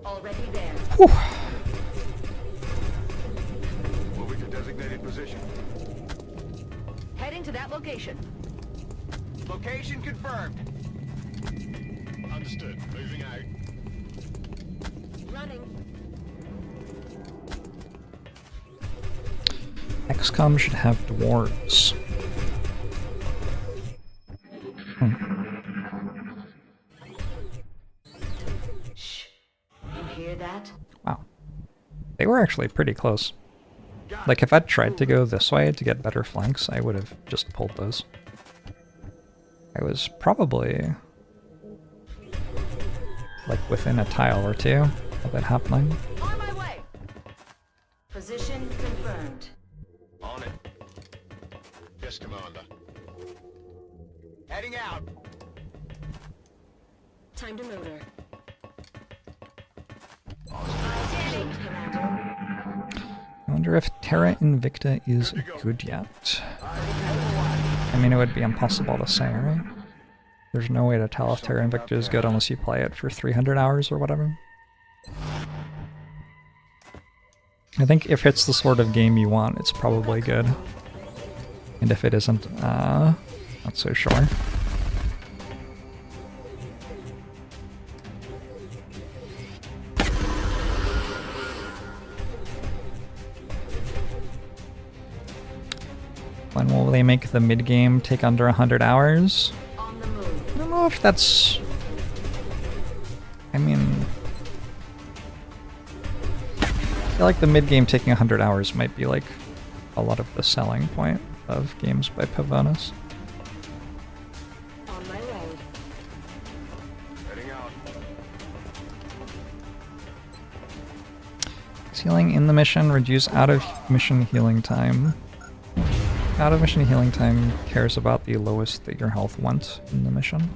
Already there. Whew. Moving to designated position. Heading to that location. Location confirmed. Understood. Moving out. Running. XCOM should have dwarves. Shh. You hear that? Wow. They were actually pretty close. Like, if I'd tried to go this way to get better flanks, I would have just pulled those. I was probably like within a tile or two of it happening. On my way. Position confirmed. On it. Yes, Commander. Heading out. Time to motor. Scanning, Commander. I wonder if Terra Invicta is good yet. I mean, it would be impossible to say, right? There's no way to tell if Terra Invicta is good unless you play it for 300 hours or whatever. I think if it's the sort of game you want, it's probably good. And if it isn't, not so sure. When will they make the mid-game take under 100 hours? On the move. I don't know if that's... I mean... I feel like the mid-game taking 100 hours might be like a lot of the selling point of games by Pavonis. On my way. Heading out. Is healing in the mission, reduce out of mission healing time. Out of mission healing time cares about the lowest that your health went in the mission.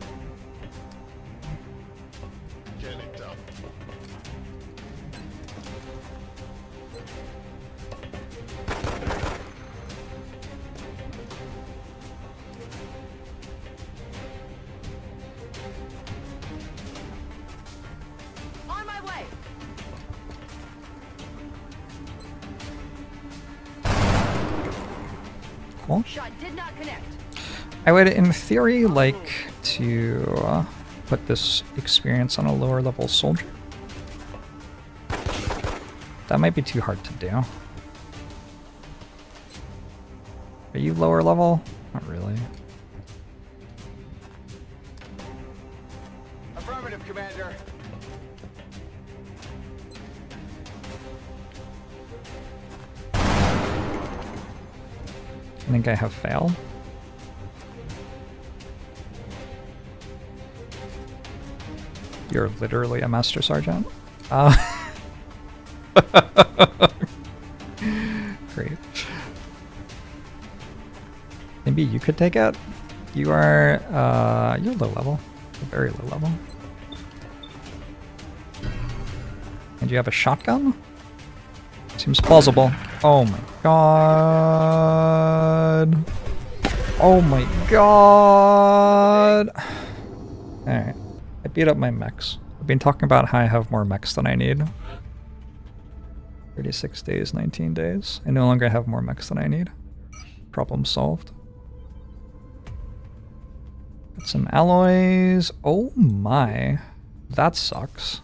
Getting it done. Cool. Shot did not connect. I would, in theory, like to put this experience on a lower level soldier. That might be too hard to do. Are you lower level? Not really. Affirmative, Commander. I think I have failed. You're literally a Master Sergeant? Great. Maybe you could take it? You are, you're low level. You're very low level. And you have a shotgun? Seems plausible. Oh my god. Oh my god. Alright. I beat up my mechs. I've been talking about how I have more mechs than I need. 36 days, 19 days. I no longer have more mechs than I need. Problem solved. Got some alloys. Oh my. That sucks.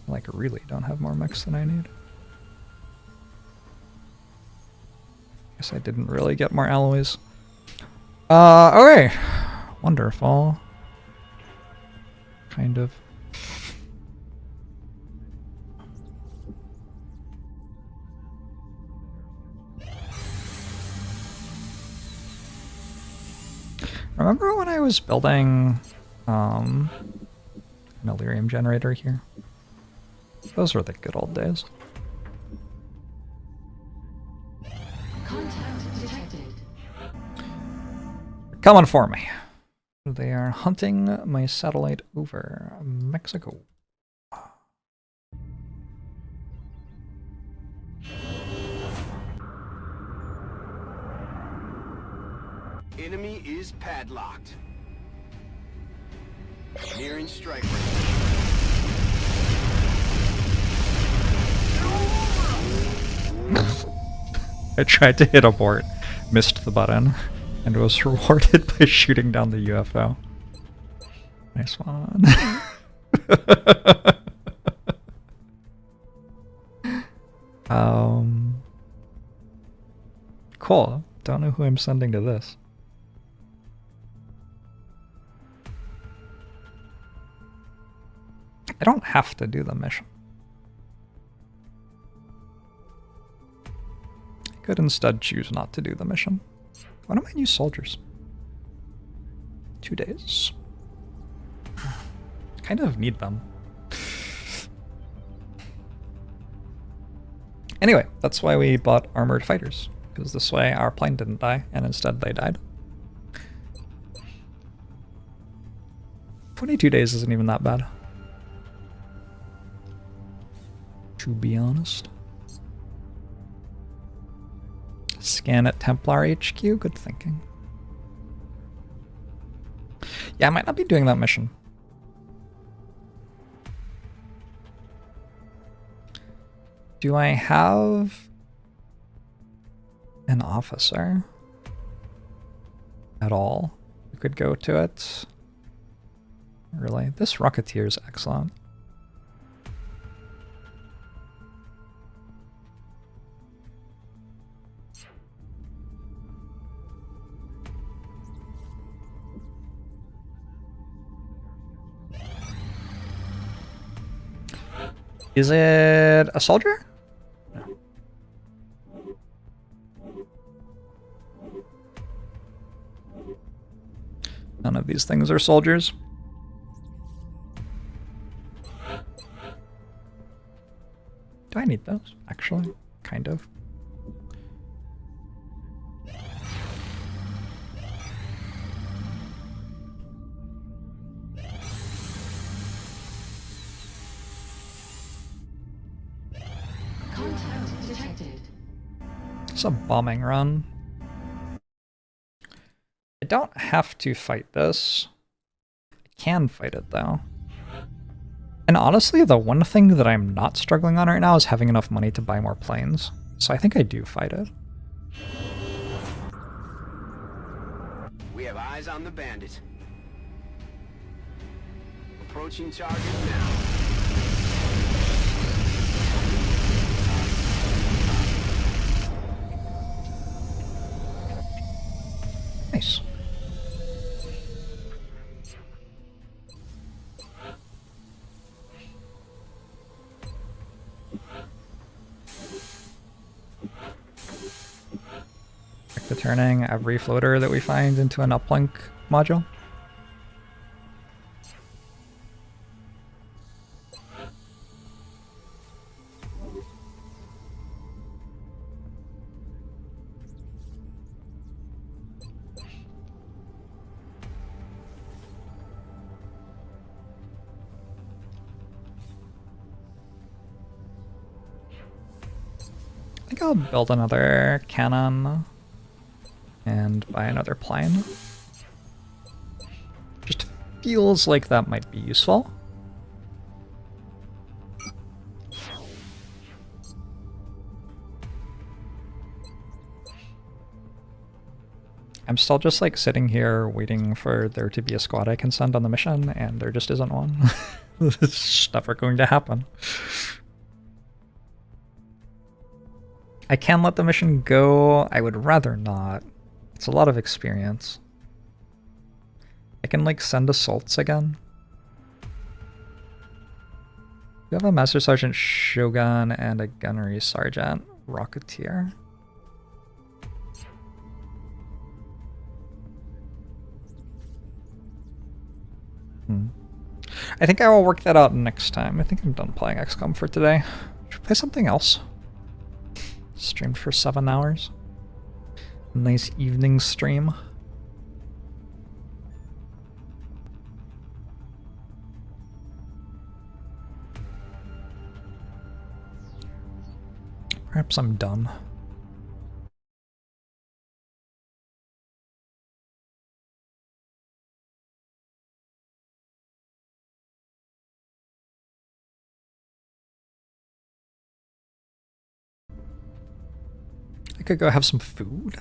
Like, really don't have more mechs than I need. Guess I didn't really get more alloys. Okay. Wonderful. Kind of. Remember when I was building an Illyrium generator here? Those were the good old days. Contact detected. They're coming for me. They are hunting my satellite over Mexico. Enemy is padlocked. Nearing strike range. I tried to hit abort, missed the button, and was rewarded by shooting down the UFO. Nice one. Cool. Don't know who I'm sending to this. I don't have to do the mission. I could instead choose not to do the mission. When am I new soldiers? 2 days. Kind of need them. Anyway, that's why we bought armored fighters. Because this way our plane didn't die, and instead they died. 22 days isn't even that bad. To be honest. Scan at Templar HQ? Good thinking. Yeah, I might not be doing that mission. Do I have an officer at all who could go to it? Really? This Rocketeer is excellent. Is it a soldier? No. None of these things are soldiers. Do I need those? Actually, kind of. Contact detected. It's a bombing run. I don't have to fight this. I can fight it though. And honestly, the one thing that I'm not struggling on right now is having enough money to buy more planes. So I think I do fight it. have eyes on the bandit. Approaching target now. Nice. Back to turning every floater that we find into an uplink module. I think I'll build another cannon and buy another plane. Just feels like that might be useful. I'm still just like sitting here waiting for there to be a squad I can send on the mission, and there just isn't one. It's never going to happen. I can let the mission go. I would rather not. It's a lot of experience. I can like send assaults again. We have a Master Sergeant Shogun and a Gunnery Sergeant Rocketeer. I think I will work that out next time. I think I'm done playing XCOM for today. Should play something else. Streamed for 7 hours. Nice evening stream. Perhaps I'm done. I could go have some food.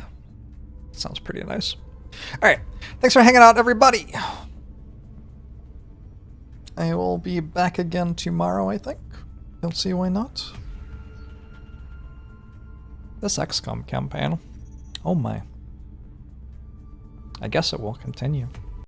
Sounds pretty nice. Alright, thanks for hanging out, everybody. I will be back again tomorrow, I think. Don't see why not. This XCOM campaign. Oh my. I guess it will continue.